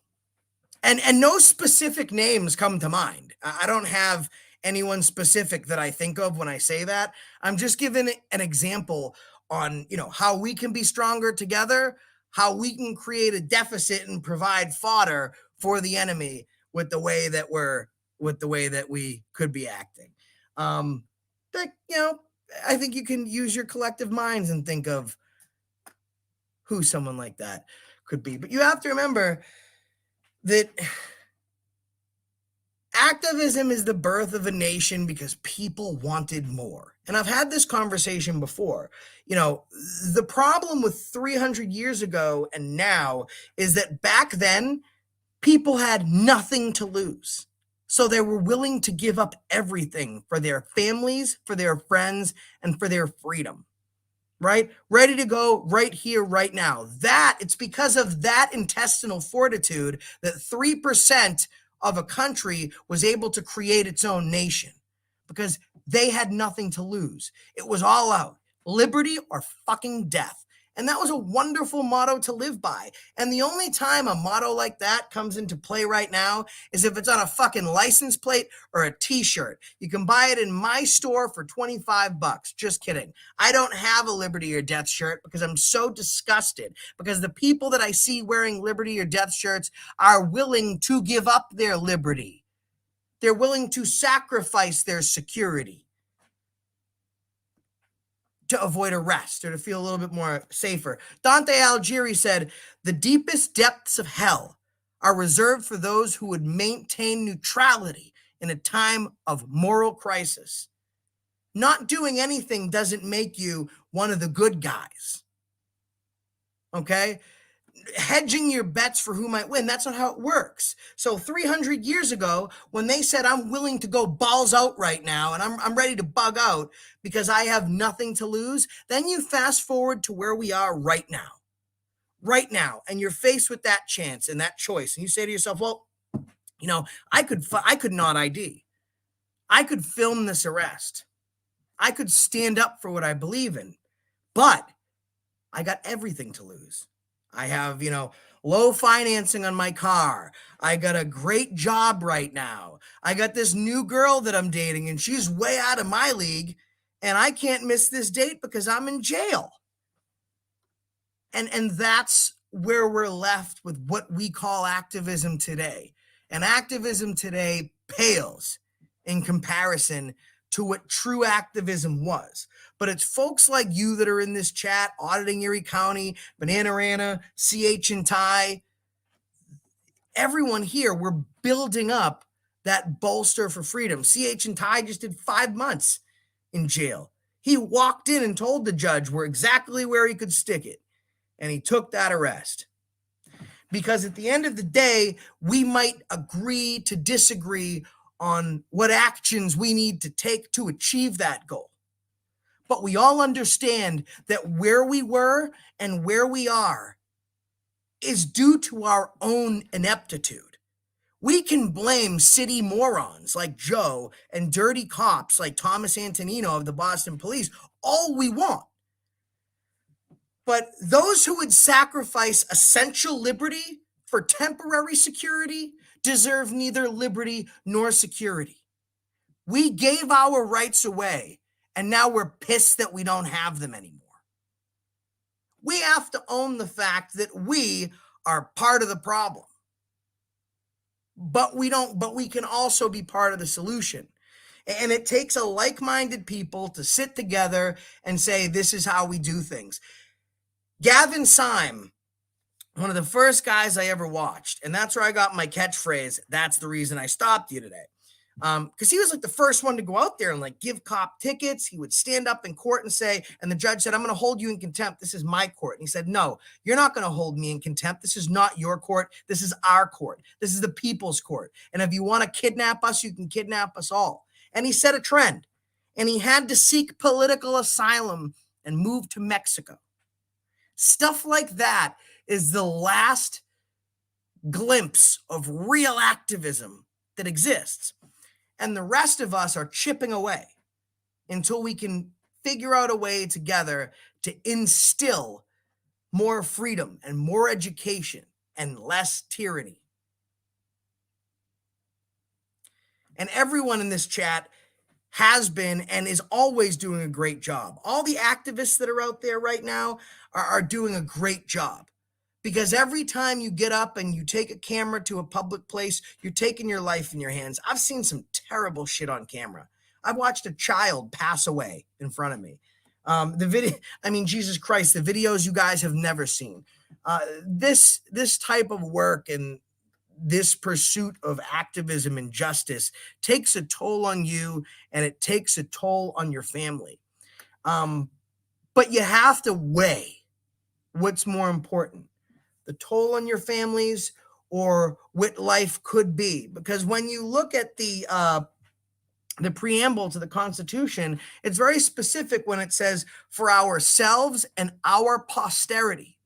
And no specific names come to mind. I don't have anyone specific that I think of when I say that. I'm just giving an example on, how we can be stronger together, how we can create a deficit and provide fodder for the enemy with the way that we could be acting. I think you can use your collective minds and think of who someone like that could be. But you have to remember that activism is the birth of a nation because people wanted more. And I've had this conversation before. The problem with 300 years ago and now is that back then, people had nothing to lose. So they were willing to give up everything for their families, for their friends, and for their freedom. Right? Ready to go right here, right now. It's because of that intestinal fortitude that 3% of a country was able to create its own nation because they had nothing to lose. It was all out, liberty or fucking death. And that was a wonderful motto to live by. And the only time a motto like that comes into play right now is if it's on a fucking license plate or a t-shirt. You can buy it in my store for $25. Just kidding. I don't have a liberty or death shirt because I'm so disgusted because the people that I see wearing liberty or death shirts are willing to give up their liberty. They're willing to sacrifice their security to avoid arrest or to feel a little bit more safer. Dante Alighieri said, the deepest depths of hell are reserved for those who would maintain neutrality in a time of moral crisis. Not doing anything doesn't make you one of the good guys. Okay? Hedging your bets for who might win, that's not how it works. So 300 years ago, when they said, I'm willing to go balls out right now and I'm ready to bug out because I have nothing to lose, then you fast forward to where we are right now, and you're faced with that chance and that choice, and you say to yourself, well, you know, I could not ID. I could film this arrest. I could stand up for what I believe in, but I got everything to lose. I have, low financing on my car. I got a great job right now. I got this new girl that I'm dating and she's way out of my league and I can't miss this date because I'm in jail. And that's where we're left with what we call activism today. And activism today pales in comparison to what true activism was. But it's folks like you that are in this chat, auditing Erie County, Bananarana, CH and Ty, everyone here, we're building up that bolster for freedom. CH and Ty just did 5 months in jail. He walked in and told the judge exactly where he could stick it. And he took that arrest. Because at the end of the day, we might agree to disagree on what actions we need to take to achieve that goal. But we all understand that where we were and where we are is due to our own ineptitude. We can blame city morons like Joe and dirty cops like Thomas Antonino of the Boston Police all we want. But those who would sacrifice essential liberty for temporary security deserve neither liberty nor security. We gave our rights away, and now we're pissed that we don't have them anymore. We have to own the fact that we are part of the problem. But we can also be part of the solution. And it takes a like-minded people to sit together and say, this is how we do things. Gavin Syme, one of the first guys I ever watched, and that's where I got my catchphrase, that's the reason I stopped you today. Because he was like the first one to go out there and like give cop tickets. He would stand up in court and say, and the judge said, I'm going to hold you in contempt. This is my court. And he said, no, you're not going to hold me in contempt. This is not your court. This is our court. This is the people's court. And if you want to kidnap us, you can kidnap us all. And he set a trend. And he had to seek political asylum and move to Mexico. Stuff like that is the last glimpse of real activism that exists. And the rest of us are chipping away until we can figure out a way together to instill more freedom and more education and less tyranny. And everyone in this chat has been and is always doing a great job. All the activists that are out there right now are doing a great job. Because every time you get up and you take a camera to a public place, you're taking your life in your hands. I've seen some terrible shit on camera. I've watched a child pass away in front of me. Jesus Christ, the videos you guys have never seen. This type of work and this pursuit of activism and justice takes a toll on you and it takes a toll on your family. But you have to weigh what's more important. The toll on your families or what life could be. Because when you look at the preamble to the Constitution, it's very specific when it says, for ourselves and our posterity.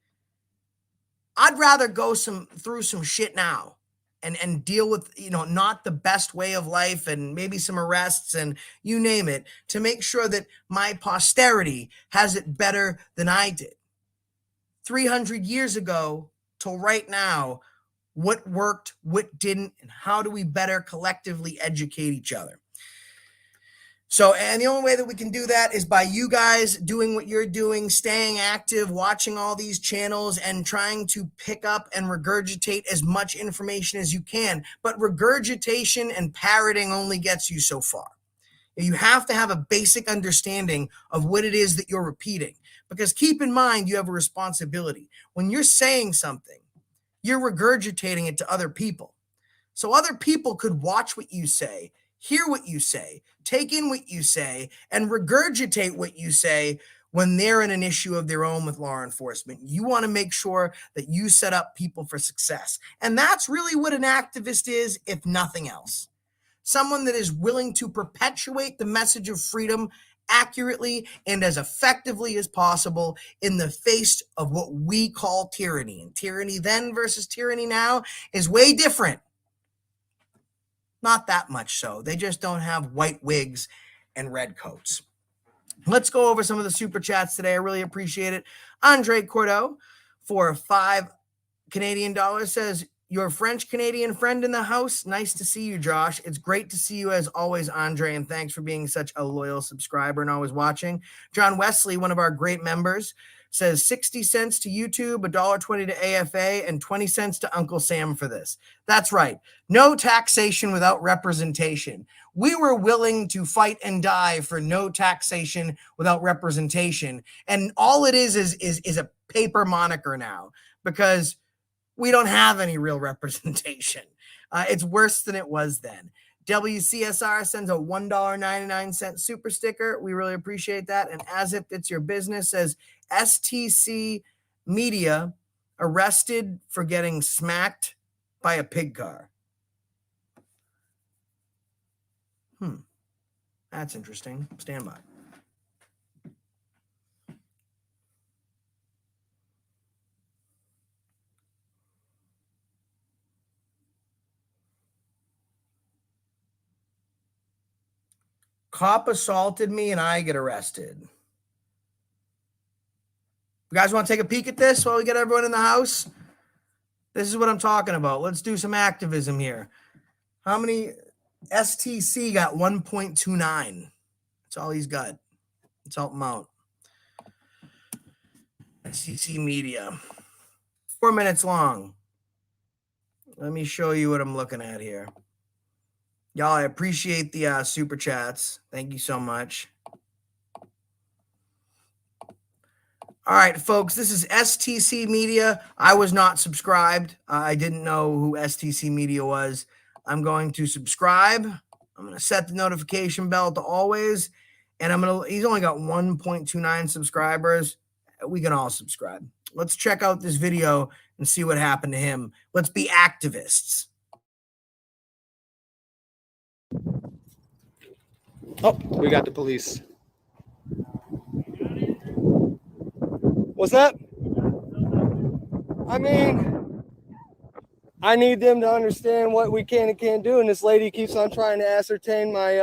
I'd rather go through some shit now and deal with, not the best way of life and maybe some arrests and you name it, to make sure that my posterity has it better than I did. 300 years ago till right now, what worked, what didn't, and how do we better collectively educate each other? So, and the only way that we can do that is by you guys doing what you're doing, staying active, watching all these channels, and trying to pick up and regurgitate as much information as you can. But regurgitation and parroting only gets you so far. You have to have a basic understanding of what it is that you're repeating. Because keep in mind, you have a responsibility. When you're saying something, you're regurgitating it to other people. So other people could watch what you say, hear what you say, take in what you say, and regurgitate what you say when they're in an issue of their own with law enforcement. You want to make sure that you set up people for success. And that's really what an activist is, if nothing else. Someone that is willing to perpetuate the message of freedom accurately and as effectively as possible in the face of what we call tyranny. And tyranny then versus tyranny now is way different. Not that much so. They just don't have white wigs and red coats. Let's go over some of the super chats today. I really appreciate it. Andre Cordeau for $5 Canadian says, your French Canadian friend in the house. Nice to see you, Josh. It's great to see you as always, Andre, and thanks for being such a loyal subscriber and always watching. John Wesley, one of our great members, says 60 cents to YouTube, $1.20 to AFA, and 20 cents to Uncle Sam for this. That's right. No taxation without representation. We were willing to fight and die for no taxation without representation. And all it is a paper moniker now, because we don't have any real representation. It's worse than it was then. WCSR sends a $1.99 super sticker. We really appreciate that. And As If It's Your Business says, STC Media arrested for getting smacked by a pig car. That's interesting. Stand by. Cop assaulted me and I get arrested. You guys want to take a peek at this while we get everyone in the house? This is what I'm talking about. Let's do some activism here. How many? STC got 1.29. That's all he's got. Let's help him out. STC Media. 4 minutes long. Let me show you what I'm looking at here. Y'all, I appreciate the super chats. Thank you so much. All right, folks, this is STC Media. I was not subscribed. I didn't know who STC Media was. I'm going to subscribe. I'm going to set the notification bell to always. And he's only got 1.29 subscribers. We can all subscribe. Let's check out this video and see what happened to him. Let's be activists. Oh, we got the police. What's that? I mean, I need them to understand what we can and can't do. And this lady keeps on trying to ascertain my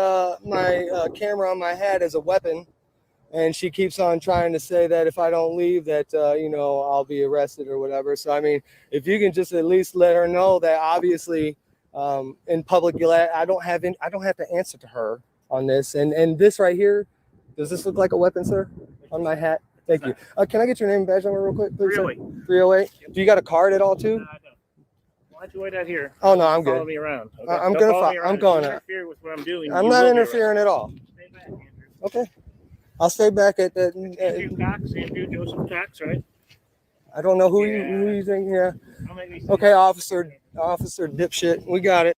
camera on my head as a weapon. And she keeps on trying to say that if I don't leave, that, I'll be arrested or whatever. So, I mean, if you can just at least let her know that obviously in public, I don't have to answer to her on this. And this right here, does this look like a weapon, sir, on my hat? Thank you. Can I get your name and badge number real quick, please? 308. 308. Do you got a card at all, too? No, I don't. Why'd you wait out here? Oh, no, I'm good. Follow me around. Okay? I'm Don't going follow me to, around. I'm going If you to. interfere with what I'm doing. I'm you not will be interfering at all. Stay back, Andrew. Okay. I'll stay back at that. Andrew Joseph Cox, right? I don't know who you think here. I'll make you Okay, officer dipshit. We got it.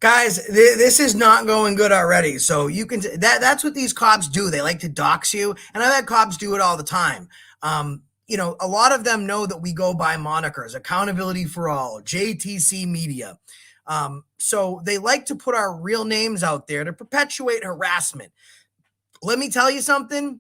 Guys, this is not going good already. So you can that's what these cops do. They like to dox you, and I've had cops do it all the time. A lot of them know that we go by monikers: Accountability for All, JTC Media. So they like to put our real names out there to perpetuate harassment. Let me tell you something.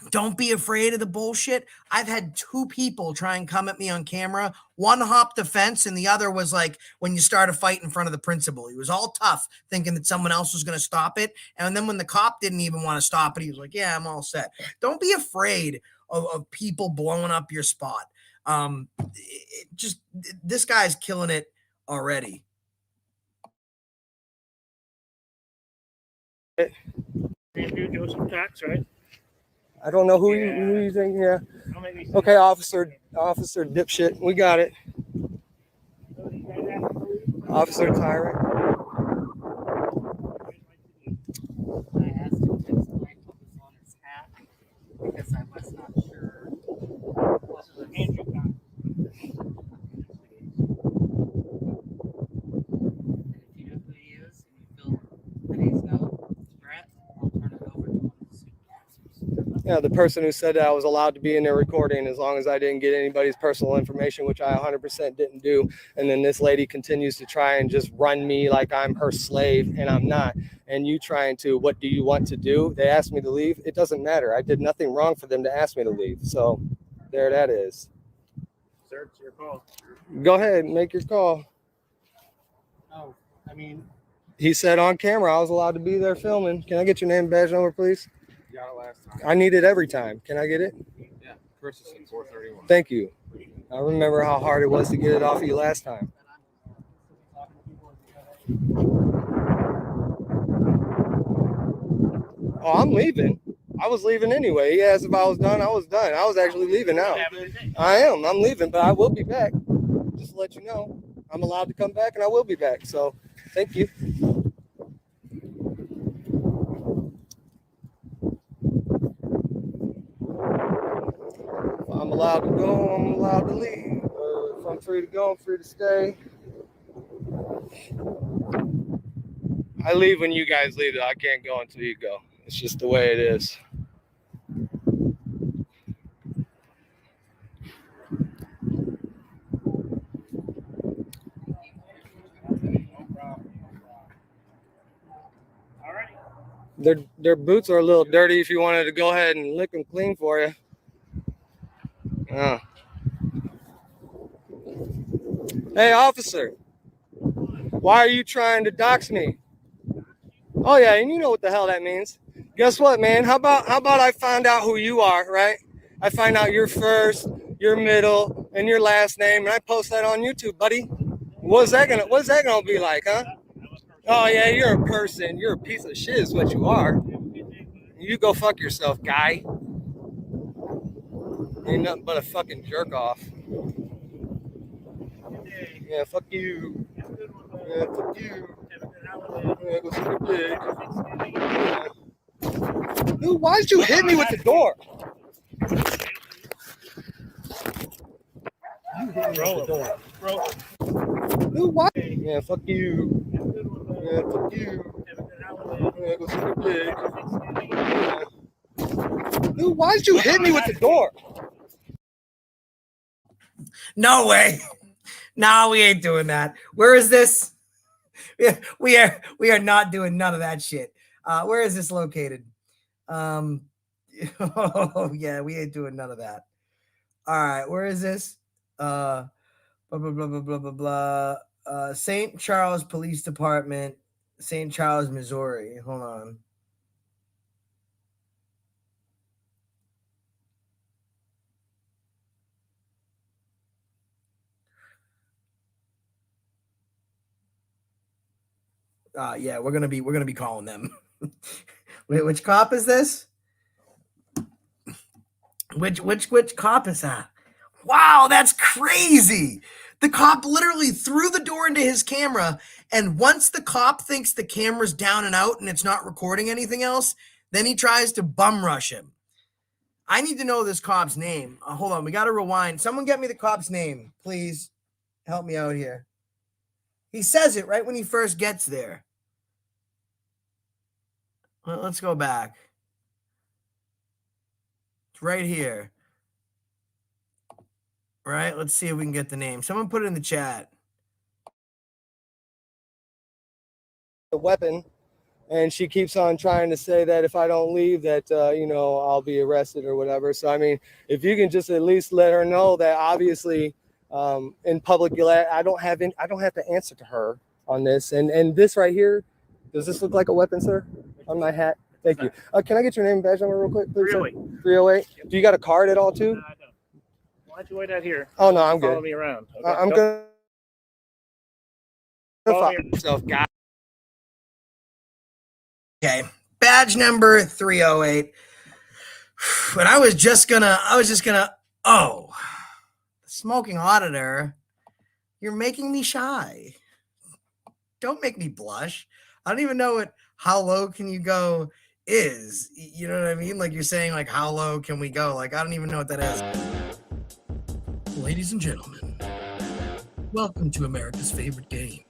Don't be afraid of the bullshit. I've had 2 people try and come at me on camera. One hopped the fence, and the other was like when you start a fight in front of the principal. He was all tough, thinking that someone else was going to stop it. And then when the cop didn't even want to stop it, he was like, "Yeah, I'm all set." Don't be afraid of people blowing up your spot. This guy's killing it already. Andrew Joseph Tax, right? I don't know who you think. Yeah. Don't make me say Okay, that. officer dipshit. We got it. Officer Tyrant. I asked him to explain what was on his hat because I was not sure what was. Andrew Tax. And if you know who he is and you feel that he's no threat, I'll turn it over to one of the supervisors. Yeah, the person who said that I was allowed to be in there recording as long as I didn't get anybody's personal information, which I 100% didn't do. And then this lady continues to try and just run me like I'm her slave, and I'm not. And you trying to, what do you want to do? They asked me to leave. It doesn't matter. I did nothing wrong for them to ask me to leave. So there that is. Sir, it's your call. Go ahead, make your call. Oh, I mean, He said on camera I was allowed to be there filming. Can I get your name and badge number, please? You got it last time. I need it every time. Can I get it? Yeah, Christensen, 431. Thank you. I remember how hard it was to get it off of you last time. Oh, I'm leaving. I was leaving anyway. He asked if I was done. I was done. I was actually leaving now. have a good day. I am. I'm leaving, but I will be back. Just to let you know, I'm allowed to come back, and I will be back. So, thank you. If I'm allowed to go, I'm allowed to leave. If I'm free to go, I'm free to stay. I leave when you guys leave. I can't go until you go. It's just the way it is. Their boots are a little dirty if you wanted to go ahead and lick them clean for you. Hey, officer. Why are you trying to dox me? Oh, yeah, and you know what the hell that means. Guess what, man? How about I find out who you are, right? I find out your first, your middle, and your last name, and I post that on YouTube, buddy. What's that gonna be like, huh? Oh yeah, you're a person. You're a piece of shit is what you are. You go fuck yourself, guy. Ain't nothing but a fucking jerk off. Yeah, fuck you. Yeah, fuck you. Yeah, go suck a dick. Yeah. Dude, why'd you hit me with the door? You hit me with the door. Dude, why? Yeah, fuck you. Yeah, fuck you. Yeah, go suck a dick. Yeah. Dude, why'd you hit me with the door? No way. No, we ain't doing that. Where is this? We are not doing none of that shit. Where is this located? Oh yeah, we ain't doing none of that. All right, where is this? Blah blah blah blah blah blah blah. St. Charles Police Department, St. Charles, Missouri. Hold on. Yeah, we're gonna be calling them. Wait, which cop is this? Which cop is that? Wow, that's crazy. The cop literally threw the door into his camera, and once the cop thinks the camera's down and out and it's not recording anything else, then he tries to bum rush him. I need to know this cop's name. Hold on, we got to rewind. Someone get me the cop's name, please. Help me out here. He says it right when he first gets there. Let's go back. It's right here. Right? Let's see if we can get the name. Someone put it in the chat. The weapon, and she keeps on trying to say that if I don't leave that, I'll be arrested or whatever. So, I mean, if you can just at least let her know that obviously in public, I don't have to answer to her on this. And this right here, does this look like a weapon, sir, on my hat? Thank you. Can I get your name and badge number real quick, please? 308. 308. Do you got a card at all, too? No, I don't. Why don't you wait out here? Oh, no, I'm Follow good. me around. Okay? I'm Don't going to follow follow me. myself, guys. Okay, badge number 308. But I was just gonna, oh, smoking auditor, you're making me shy. Don't make me blush. I don't even know how low can you go is. You know what I mean? Like you're saying, like, how low can we go? Like, I don't even know what that is. Ladies and gentlemen, welcome to America's favorite game.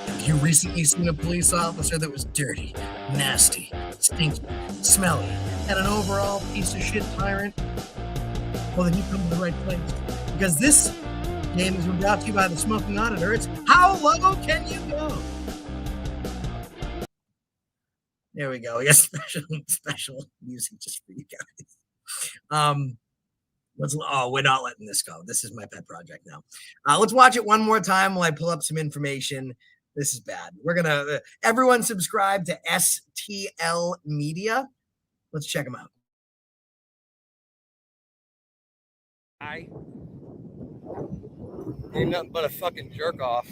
Have you recently seen a police officer that was dirty, nasty, stinky, smelly, and an overall piece of shit tyrant? Well, then you come to the right place. Because this game is brought to you by the Smoking Auditor. It's how low can you go? There we go. We got special music just for you guys. We're not letting this go. This is my pet project now. Let's watch it one more time while I pull up some information. This is bad. We're gonna everyone subscribe to STL Media. Let's check them out. I ain't nothing but a fucking jerk off.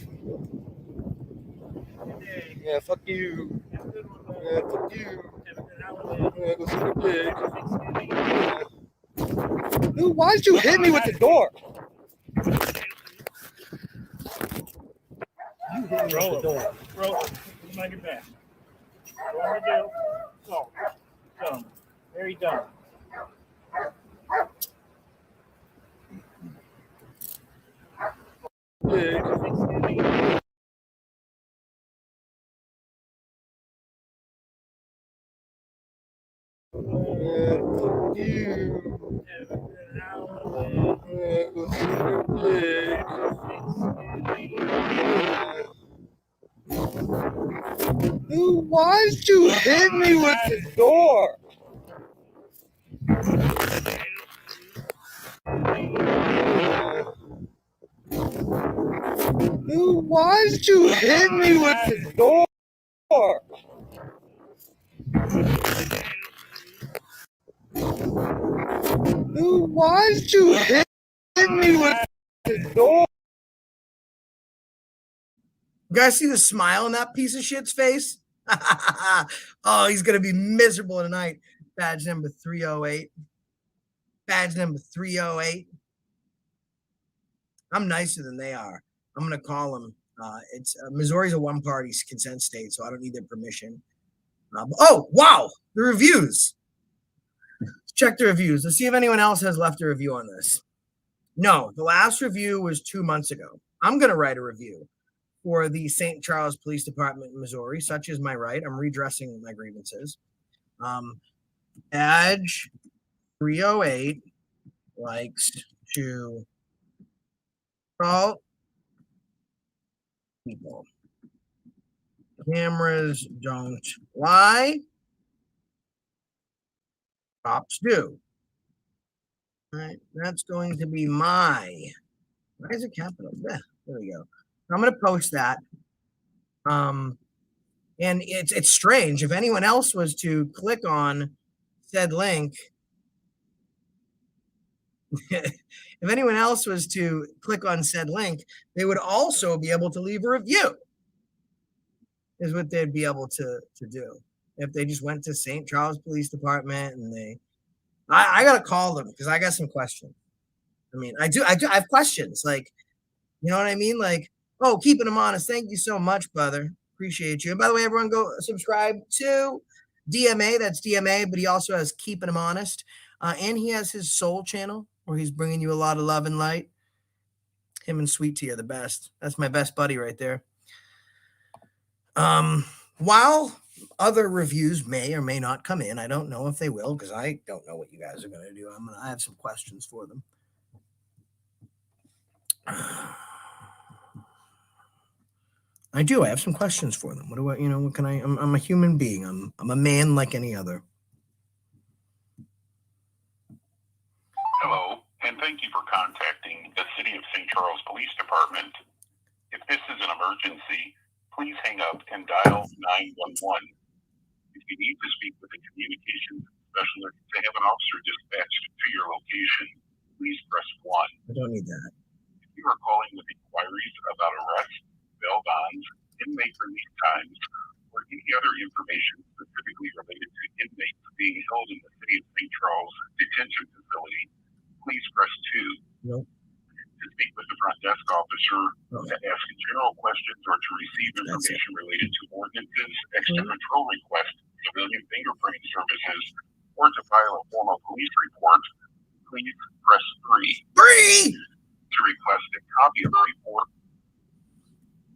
Yeah, fuck you. Yeah, fuck you. Yeah, go suck a dick. Yeah. Dude, why'd you hit me with the door? You hit me with the door. Roll it. Mind your back. What do? So, dumb. Very dumb. Dick. Yeah, fuck you. Yeah, go suck a dick. Yeah. Dude, why'd you hit me with the door? Dude, why'd you hit me with the door? Dude, why'd you hit me with the door? You guys see the smile on that piece of shit's face? Oh, he's gonna be miserable tonight. Badge number 308. Badge number 308. I'm nicer than they are. I'm gonna call them. It's Missouri's a one-party consent state, so I don't need their permission. Oh, wow, the reviews. Let's check the reviews. Let's see if anyone else has left a review on this. No, the last review was 2 months ago. I'm gonna write a review for the St. Charles Police Department in Missouri. Such is my right. I'm redressing my grievances. Badge 308 likes to call people. Cameras don't lie. Cops do. All right, that's going to be my. Why is it capital? Yeah, there we go. I'm going to post that. And it's strange. If anyone else was to click on said link, if anyone else was to click on said link, they would also be able to leave a review. Is what they'd be able to do if they just went to St. Charles Police Department and I gotta call them because I got some questions. I mean, I have questions. Like, you know what I mean? Like, oh, keeping them honest. Thank you so much, brother. Appreciate you. And by the way, everyone go subscribe to DMA. That's DMA, but he also has Keeping Him Honest. And he has his soul channel where he's bringing you a lot of love and light. Him and Sweet Tea are the best. That's my best buddy right there. While other reviews may or may not come in, I don't know if they will because I don't know what you guys are going to do. I have some questions for them. I I do. I have some questions for them. What do I, what can I, I'm a human being. I'm a man like any other. Hello, and thank you for contacting the City of St. Charles Police Department. If this is an emergency, please hang up and dial 911. If you need to speak with a communications specialist to have an officer dispatched to your location, please press 1. I don't need that. If you are calling with inquiries about arrests, bail bonds, inmate release times, or any other information specifically related to inmates being held in the City of St. Charles Detention Facility, please press 2. Nope. To speak with the front desk officer, Oh. to ask general questions, or to receive information related to ordinances, extra patrol requests, civilian fingerprinting services, or to file a formal police report, please press 3. To request a copy of the report,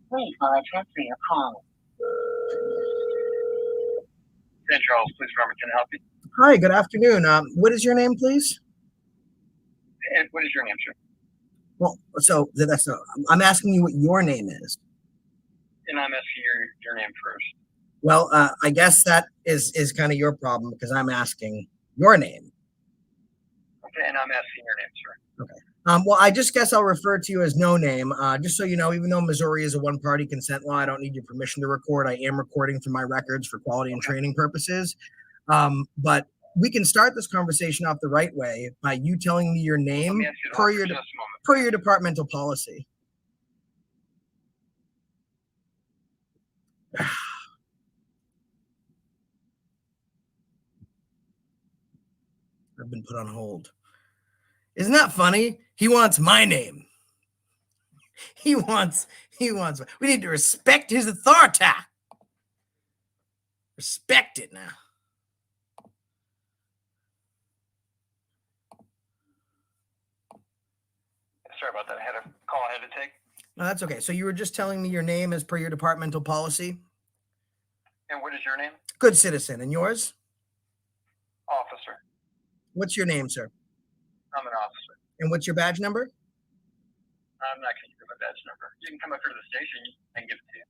please transfer your call. St. Charles Police Department, can I help you? Hi, good afternoon. What is your name, please? And what is your name, sir? Well, so that's I'm asking you what your name is. And I'm asking your name first. Well, I guess that is kind of your problem because I'm asking your name. Okay, and I'm asking your name, sir. Okay. Well, I just guess I'll refer to you as no name. Just so you know, even though Missouri is a one-party consent law, I don't need your permission to record. I am recording for my records for quality and training purposes. But we can start this conversation off the right way by you telling me your name per your departmental policy. I've been put on hold. Isn't that funny? He wants my name. He wants, we need to respect his authority. Respect it now. Sorry about that. I had a call I had to take. No, that's okay. So you were just telling me your name as per your departmental policy? And what is your name? Good citizen. And yours? Officer. What's your name, sir? I'm an officer. And what's your badge number? I'm not going to give you my badge number. You can come up here to the station and give it to you.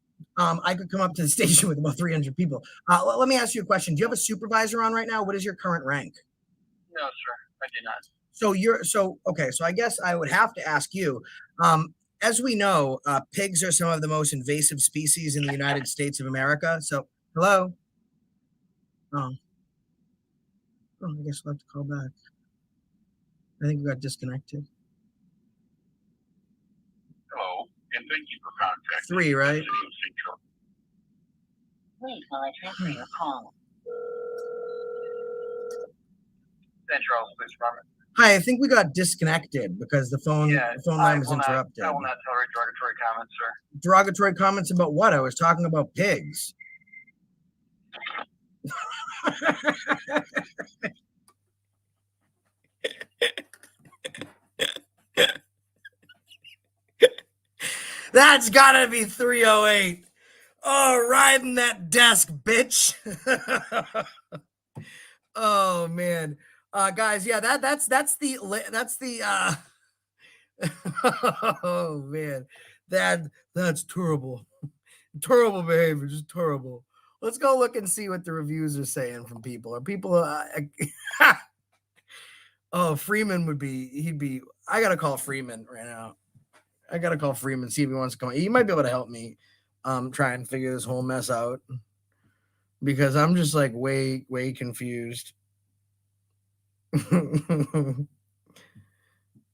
I could come up to the station with about 300 people. Let me ask you a question. Do you have a supervisor on right now? What is your current rank? No, sir, I do not. So I guess I would have to ask you, as we know, pigs are some of the most invasive species in the United States of America. So, hello? Oh, I guess we'll have to call back. I think we got disconnected. Hello, and thank you for contacting 3, right? the City of St. Charles. Please, I transfer your call. St. Charles Police Department. Hi, I think we got disconnected because the phone line was interrupted. I will not tolerate derogatory comments, sir. Derogatory comments about what? I was talking about pigs. That's gotta be 308. Oh, riding that desk, bitch. Oh man. Guys, yeah, that's the oh man. That's terrible. Terrible behavior, just terrible. Let's go look and see what the reviews are saying from people. Are people oh, Freeman I gotta call Freeman right now. I gotta call Freeman, see if he wants to come. He might be able to help me try and figure this whole mess out because I'm just like way confused.